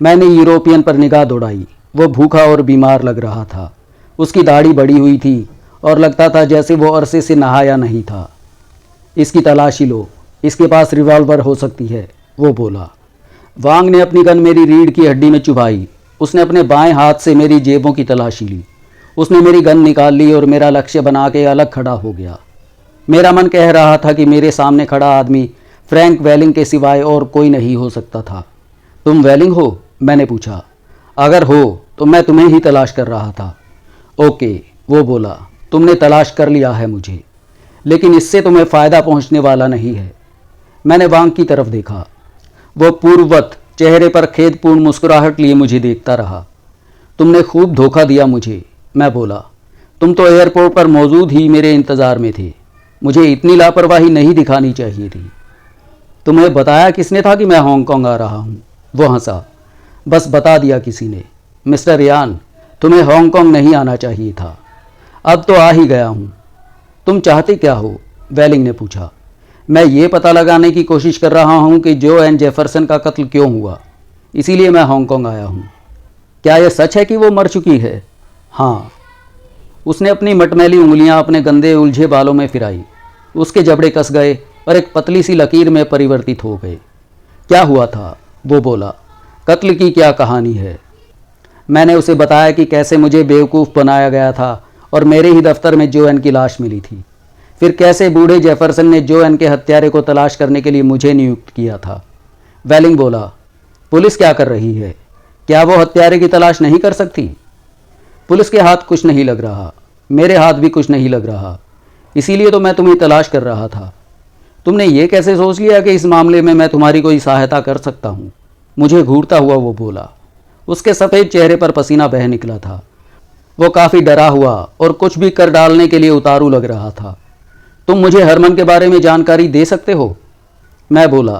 Speaker 3: मैंने यूरोपियन पर निगाह दौड़ाई। वो भूखा और बीमार लग रहा था। उसकी दाढ़ी बढ़ी हुई थी और लगता था जैसे वो अरसे से नहाया नहीं था। इसकी तलाशी लो, इसके पास रिवॉल्वर हो सकती है, वो बोला। वांग ने अपनी गन मेरी रीढ़ की हड्डी में चुभाई। उसने अपने बाएं हाथ से मेरी जेबों की तलाशी ली। उसने मेरी गन निकाल ली और मेरा लक्ष्य बना के अलग खड़ा हो गया। मेरा मन कह रहा था कि मेरे सामने खड़ा आदमी फ्रैंक वेलिंग के सिवाय और कोई नहीं हो सकता था। तुम वेलिंग हो? मैंने पूछा। अगर हो तो मैं तुम्हें ही तलाश कर रहा था। ओके, वो बोला, तुमने तलाश कर लिया है मुझे, लेकिन इससे तुम्हें फ़ायदा पहुंचने वाला नहीं है। मैंने वांग की तरफ देखा। वो पूर्ववत चेहरे पर खेदपूर्ण मुस्कुराहट लिए मुझे देखता रहा। तुमने खूब धोखा दिया मुझे, मैं बोला। तुम तो एयरपोर्ट पर मौजूद ही मेरे इंतज़ार में थे। मुझे इतनी लापरवाही नहीं दिखानी चाहिए थी। तुम्हें बताया किसने था कि मैं हांगकांग आ रहा हूँ? वो हंसा। बस बता दिया किसी ने। मिस्टर रियान, तुम्हें हांगकांग नहीं आना चाहिए था। अब तो आ ही गया हूँ। तुम चाहते क्या हो? वेलिंग ने पूछा। मैं ये पता लगाने की कोशिश कर रहा हूँ कि जो एन जेफरसन का कत्ल क्यों हुआ, इसीलिए मैं हांगकांग आया हूँ। क्या यह सच है कि वो मर चुकी है? हाँ। उसने अपनी मटमैली उंगलियां अपने गंदे उलझे बालों में फिराई। उसके जबड़े कस गए और एक पतली सी लकीर में परिवर्तित हो गए। क्या हुआ था? वो बोला। कत्ल की क्या कहानी है? मैंने उसे बताया कि कैसे मुझे बेवकूफ़ बनाया गया था और मेरे ही दफ्तर में जोएन की लाश मिली थी। फिर कैसे बूढ़े जेफरसन ने जोएन के हत्यारे को तलाश करने के लिए मुझे नियुक्त किया था? वेलिंग बोला, पुलिस क्या कर रही है? क्या वो हत्यारे की तलाश नहीं कर सकती? पुलिस के हाथ कुछ नहीं लग रहा, मेरे हाथ भी कुछ नहीं लग रहा, इसीलिए तो मैं तुम्हें तलाश कर रहा था। तुमने ये कैसे सोच लिया कि इस मामले में मैं तुम्हारी कोई सहायता कर सकता हूँ? मुझे घूरता हुआ वो बोला। उसके सफ़ेद चेहरे पर पसीना बह निकला था। वो काफ़ी डरा हुआ और कुछ भी कर डालने के लिए उतारू लग रहा था। तुम मुझे हरमन के बारे में जानकारी दे सकते हो? मैं बोला,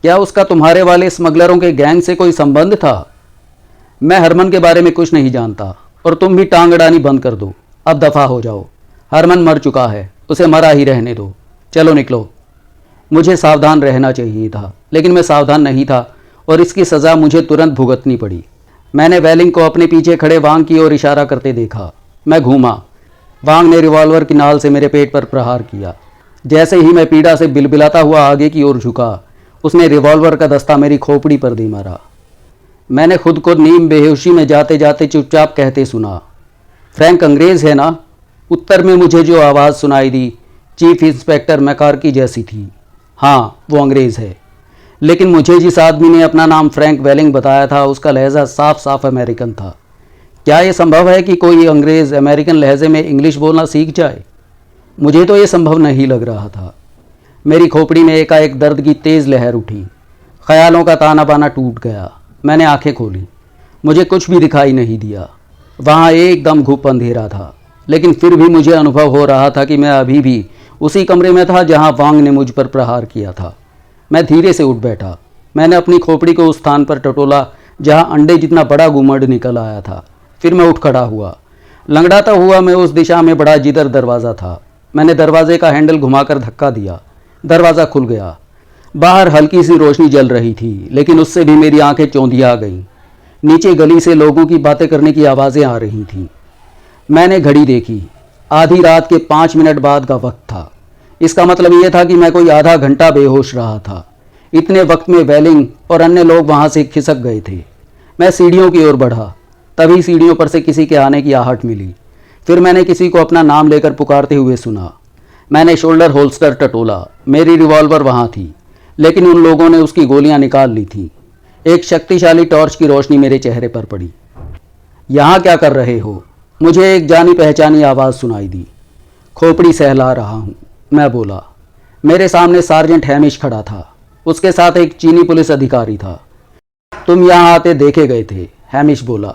Speaker 3: क्या उसका तुम्हारे वाले स्मगलरों के गैंग से कोई संबंध था? मैं हरमन के बारे में कुछ नहीं जानता और तुम भी टांग अड़ानी बंद कर दो। अब दफ़ा हो जाओ। हरमन मर चुका है, उसे मरा ही रहने दो। चलो निकलो। मुझे सावधान रहना चाहिए था, लेकिन मैं सावधान नहीं था और इसकी सज़ा मुझे तुरंत भुगतनी पड़ी। मैंने वेलिंग को अपने पीछे खड़े वांग की ओर इशारा करते देखा। मैं घूमा। वांग ने रिवॉल्वर की नाल से मेरे पेट पर प्रहार किया। जैसे ही मैं पीड़ा से बिलबिलाता हुआ आगे की ओर झुका, उसने रिवॉल्वर का दस्ता मेरी खोपड़ी पर दे मारा। मैंने खुद को नीम बेहोशी में जाते जाते चुपचाप कहते सुना, फ्रैंक अंग्रेज़ है ना? उत्तर में मुझे जो आवाज़ सुनाई दी चीफ इंस्पेक्टर मैकार्की जैसी थी। हाँ, वो अंग्रेज़ है, लेकिन मुझे जिस आदमी ने अपना नाम फ्रैंक वेलिंग बताया था उसका लहजा साफ साफ अमेरिकन था। क्या ये संभव है कि कोई अंग्रेज़ अमेरिकन लहजे में इंग्लिश बोलना सीख जाए? मुझे तो ये संभव नहीं लग रहा था। मेरी खोपड़ी में एकाएक दर्द की तेज़ लहर उठी। ख्यालों का ताना बाना टूट गया। मैंने आंखें खोली। मुझे कुछ भी दिखाई नहीं दिया। वहाँ एकदम घुप अंधेरा था, लेकिन फिर भी मुझे अनुभव हो रहा था कि मैं अभी भी उसी कमरे में था जहाँ वांग ने मुझ पर प्रहार किया था। मैं धीरे से उठ बैठा। मैंने अपनी खोपड़ी को उस स्थान पर टटोला जहाँ अंडे जितना बड़ा गुमड़ निकल आया था। फिर मैं उठ खड़ा हुआ। लंगड़ाता हुआ मैं उस दिशा में बढ़ा जिधर दरवाज़ा था। मैंने दरवाजे का हैंडल घुमाकर धक्का दिया। दरवाज़ा खुल गया। बाहर हल्की सी रोशनी जल रही थी, लेकिन उससे भी मेरी आंखें चौंधिया गईं। नीचे गली से लोगों की बातें करने की आवाज़ें आ रही थीं। मैंने घड़ी देखी। आधी रात के 5 मिनट बाद का वक्त था। इसका मतलब यह था कि मैं कोई आधा घंटा बेहोश रहा था। इतने वक्त में वेलिंग और अन्य लोग वहाँ से खिसक गए थे। मैं सीढ़ियों की ओर बढ़ा। तभी सीढ़ियों पर से किसी के आने की आहट मिली। फिर मैंने किसी को अपना नाम लेकर पुकारते हुए सुना। मैंने शोल्डर होल्स्टर टटोला। मेरी रिवॉल्वर वहाँ थी, लेकिन उन लोगों ने उसकी गोलियाँ निकाल ली थीं। एक शक्तिशाली टॉर्च की रोशनी मेरे चेहरे पर पड़ी। यहाँ क्या कर रहे हो? मुझे एक जानी पहचानी आवाज़ सुनाई दी। खोपड़ी सहला रहा हूँ, मैं बोला। मेरे सामने सार्जेंट हैमिश खड़ा था। उसके साथ एक चीनी पुलिस अधिकारी था। तुम यहाँ आते देखे गए थे, हैमिश बोला।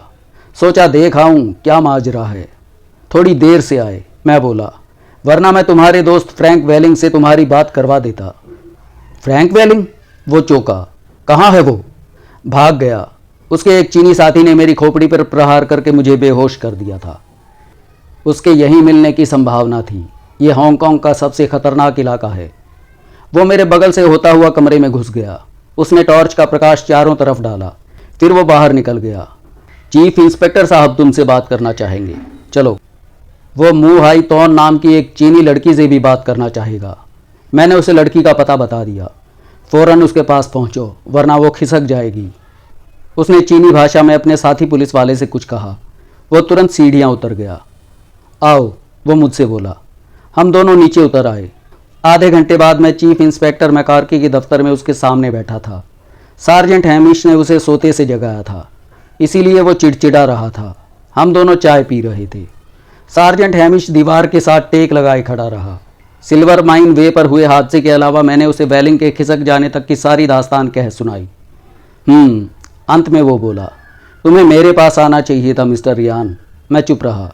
Speaker 3: सोचा देख आऊँ क्या माजरा है। थोड़ी देर से आए, मैं बोला, वरना मैं तुम्हारे दोस्त फ्रैंक वेलिंग से तुम्हारी बात करवा देता। फ्रैंक वेलिंग? वो चौंका। कहाँ है वो? भाग गया। उसके एक चीनी साथी ने मेरी खोपड़ी पर प्रहार करके मुझे बेहोश कर दिया था। उसके यहीं मिलने की संभावना थी। ये हांगकांग का सबसे खतरनाक इलाका है। वो मेरे बगल से होता हुआ कमरे में घुस गया। उसने टॉर्च का प्रकाश चारों तरफ डाला। फिर वो बाहर निकल गया। चीफ इंस्पेक्टर साहब तुमसे बात करना चाहेंगे, चलो। वो मू हाई तौन नाम की एक चीनी लड़की से भी बात करना चाहेगा। मैंने उसे लड़की का पता बता दिया। फ़ौरन उसके पास पहुंचो, वरना वो खिसक जाएगी। उसने चीनी भाषा में अपने साथी पुलिस वाले से कुछ कहा। वो तुरंत सीढ़ियाँ उतर गया। आओ, वो मुझसे बोला। हम दोनों नीचे उतर आए। आधे घंटे बाद मैं चीफ इंस्पेक्टर मैकार्की के दफ्तर में उसके सामने बैठा था। सार्जेंट हैमिश ने उसे सोते से जगाया था, इसीलिए वो चिड़चिड़ा रहा था। हम दोनों चाय पी रहे थे। सार्जेंट हैमिश दीवार के साथ टेक लगाए खड़ा रहा। सिल्वर माइन वे पर हुए हादसे के अलावा मैंने उसे वेलिंग के खिसक जाने तक की सारी दास्तान कह सुनाई। अंत में वो बोला, तुम्हें मेरे पास आना चाहिए था मिस्टर रियान। मैं चुप रहा।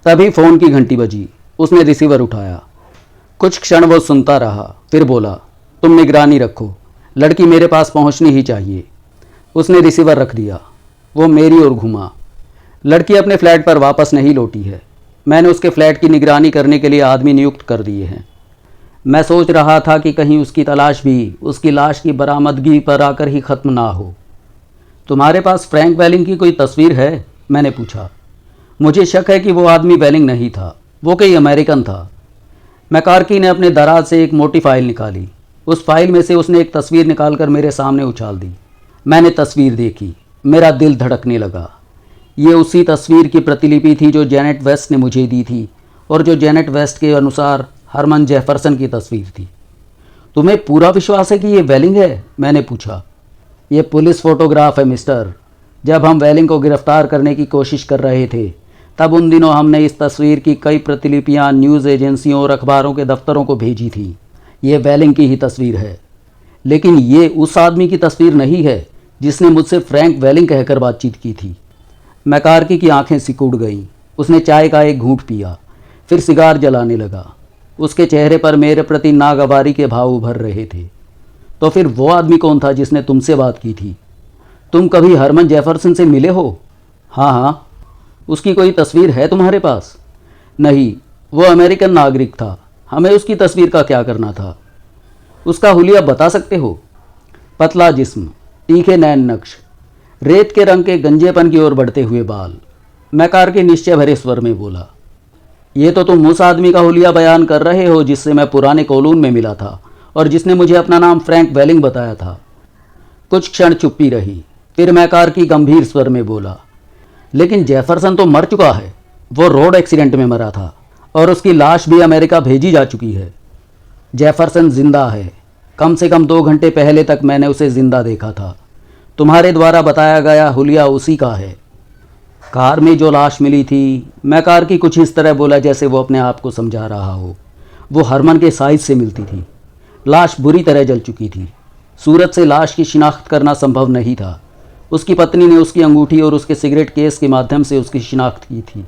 Speaker 3: तभी फ़ोन की घंटी बजी। उसने रिसीवर उठाया। कुछ क्षण वो सुनता रहा, फिर बोला, तुम निगरानी रखो, लड़की मेरे पास पहुंचनी ही चाहिए। उसने रिसीवर रख दिया। वो मेरी ओर घूमा। लड़की अपने फ्लैट पर वापस नहीं लौटी है। मैंने उसके फ्लैट की निगरानी करने के लिए आदमी नियुक्त कर दिए हैं। मैं सोच रहा था कि कहीं उसकी तलाश भी उसकी लाश की बरामदगी पर आकर ही ख़त्म ना हो। तुम्हारे पास फ्रैंक वेलिंग की कोई तस्वीर है? मैंने पूछा। मुझे शक है कि वो आदमी वेलिंग नहीं था, वो कोई अमेरिकन था। मैकार्की ने अपने दराज से एक मोटी फाइल निकाली। उस फाइल में से उसने एक तस्वीर निकालकर मेरे सामने उछाल दी। मैंने तस्वीर देखी। मेरा दिल धड़कने लगा। ये उसी तस्वीर की प्रतिलिपि थी जो जैनेट वेस्ट ने मुझे दी थी और जो जैनेट वेस्ट के अनुसार हरमन जेफरसन की तस्वीर थी। तुम्हें पूरा विश्वास है कि ये वेलिंग है? मैंने पूछा। ये पुलिस फोटोग्राफ है मिस्टर। जब हम वेलिंग को गिरफ्तार करने की कोशिश कर रहे थे तब उन दिनों हमने इस तस्वीर की कई प्रतिलिपियां न्यूज़ एजेंसियों और अखबारों के दफ्तरों को भेजी थी। ये वेलिंग की ही तस्वीर है, लेकिन ये उस आदमी की तस्वीर नहीं है जिसने मुझसे फ्रैंक वेलिंग कहकर बातचीत की थी। मैकार्की की आंखें सिकुड़ गईं। उसने चाय का एक घूंट पिया, फिर सिगार जलाने लगा। उसके चेहरे पर मेरे प्रति नागवारी के भाव उभर रहे थे। तो फिर वो आदमी कौन था जिसने तुमसे बात की थी? तुम कभी हरमन जेफरसन से मिले हो? हाँ हाँ। उसकी कोई तस्वीर है तुम्हारे पास? नहीं, वो अमेरिकन नागरिक था। हमें उसकी तस्वीर का क्या करना था? उसका हुलिया बता सकते हो? पतला जिस्म, तीखे नैन नक्श, रेत के रंग के गंजेपन की ओर बढ़ते हुए बाल। मैकार के निश्चय भरे स्वर में बोला, ये तो तुम उस आदमी का हुलिया बयान कर रहे हो जिससे मैं पुराने कोलून में मिला था और जिसने मुझे अपना नाम फ्रैंक वेलिंग बताया था। कुछ क्षण चुप्पी रही, फिर मैकार की गंभीर स्वर में बोला, लेकिन जेफरसन तो मर चुका है। वो रोड एक्सीडेंट में मरा था और उसकी लाश भी अमेरिका भेजी जा चुकी है। जेफरसन जिंदा है। कम से कम 2 घंटे पहले तक मैंने उसे जिंदा देखा था। तुम्हारे द्वारा बताया गया हुलिया उसी का है। कार में जो लाश मिली थी, मैकार की कुछ इस तरह बोला जैसे वो अपने आप को समझा रहा हो, वो हरमन के साइज से मिलती थी। लाश बुरी तरह जल चुकी थी। सूरत से लाश की शिनाख्त करना संभव नहीं था। उसकी पत्नी ने उसकी अंगूठी और उसके सिगरेट केस के माध्यम से उसकी शिनाख्त की थी।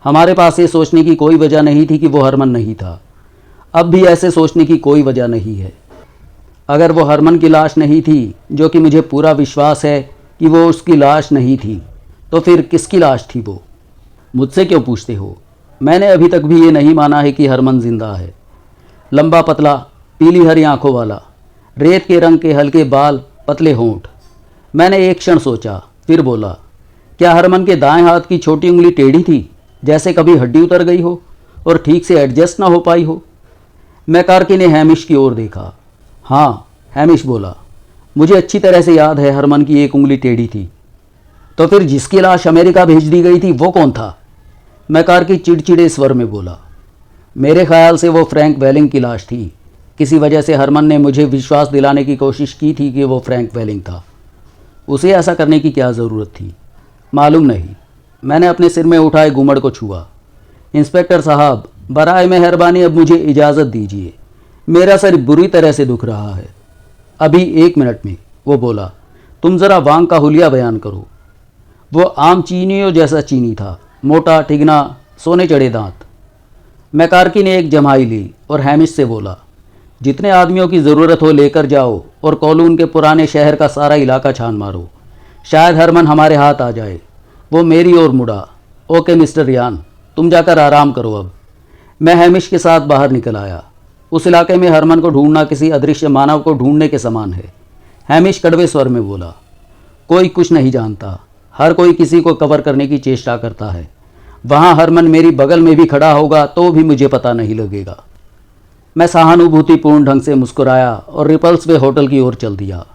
Speaker 3: हमारे पास ये सोचने की कोई वजह नहीं थी कि वो हरमन नहीं था। अब भी ऐसे सोचने की कोई वजह नहीं है। अगर वो हरमन की लाश नहीं थी, जो कि मुझे पूरा विश्वास है कि वो उसकी लाश नहीं थी, तो फिर किसकी लाश थी वो? मुझसे क्यों पूछते हो? मैंने अभी तक भी ये नहीं माना है कि हरमन जिंदा है। लंबा पतला, पीली हरी आंखों वाला, रेत के रंग के हल्के बाल, पतले होंठ। मैंने एक क्षण सोचा, फिर बोला, क्या हरमन के दाएं हाथ की छोटी उंगली टेढ़ी थी, जैसे कभी हड्डी उतर गई हो और ठीक से एडजस्ट ना हो पाई हो? मैकार्की ने हैमिश की ओर देखा। हाँ, हैमिश बोला, मुझे अच्छी तरह से याद है हरमन की एक उंगली टेढ़ी थी। तो फिर जिसकी लाश अमेरिका भेज दी गई थी वो कौन था? मैकार्की चिड़चिड़े स्वर में बोला, मेरे ख्याल से वो फ्रैंक वेलिंग की लाश थी। किसी वजह से हरमन ने मुझे विश्वास दिलाने की कोशिश की थी कि वो फ्रैंक वेलिंग था। उसे ऐसा करने की क्या ज़रूरत थी? मालूम नहीं। मैंने अपने सिर में उठाए घूमड़ को छुआ। इंस्पेक्टर साहब, बराए मेहरबानी अब मुझे इजाज़त दीजिए। मेरा सर बुरी तरह से दुख रहा है। अभी 1 मिनट में, वो बोला, तुम ज़रा वांग का हुलिया बयान करो। वो आम चीनियों जैसा चीनी था, मोटा, ठिगना, सोने चढ़े दांत। मैकार्की ने एक जम्हाई ली और हैमिश से बोला, जितने आदमियों की ज़रूरत हो लेकर जाओ और कॉलून के पुराने शहर का सारा इलाका छान मारो। शायद हरमन हमारे हाथ आ जाए। वो मेरी ओर मुड़ा। ओके मिस्टर यान, तुम जाकर आराम करो अब। मैं हैमिश के साथ बाहर निकल आया। उस इलाके में हरमन को ढूंढना किसी अदृश्य मानव को ढूंढने के समान है। हैमिश कड़वे स्वर में बोला, कोई कुछ नहीं जानता। हर कोई किसी को कवर करने की चेष्टा करता है। वहाँ हरमन मेरी बगल में भी खड़ा होगा तो भी मुझे पता नहीं लगेगा। मैं सहानुभूतिपूर्ण ढंग से मुस्कुराया और रिपल्स वे होटल की ओर चल दिया।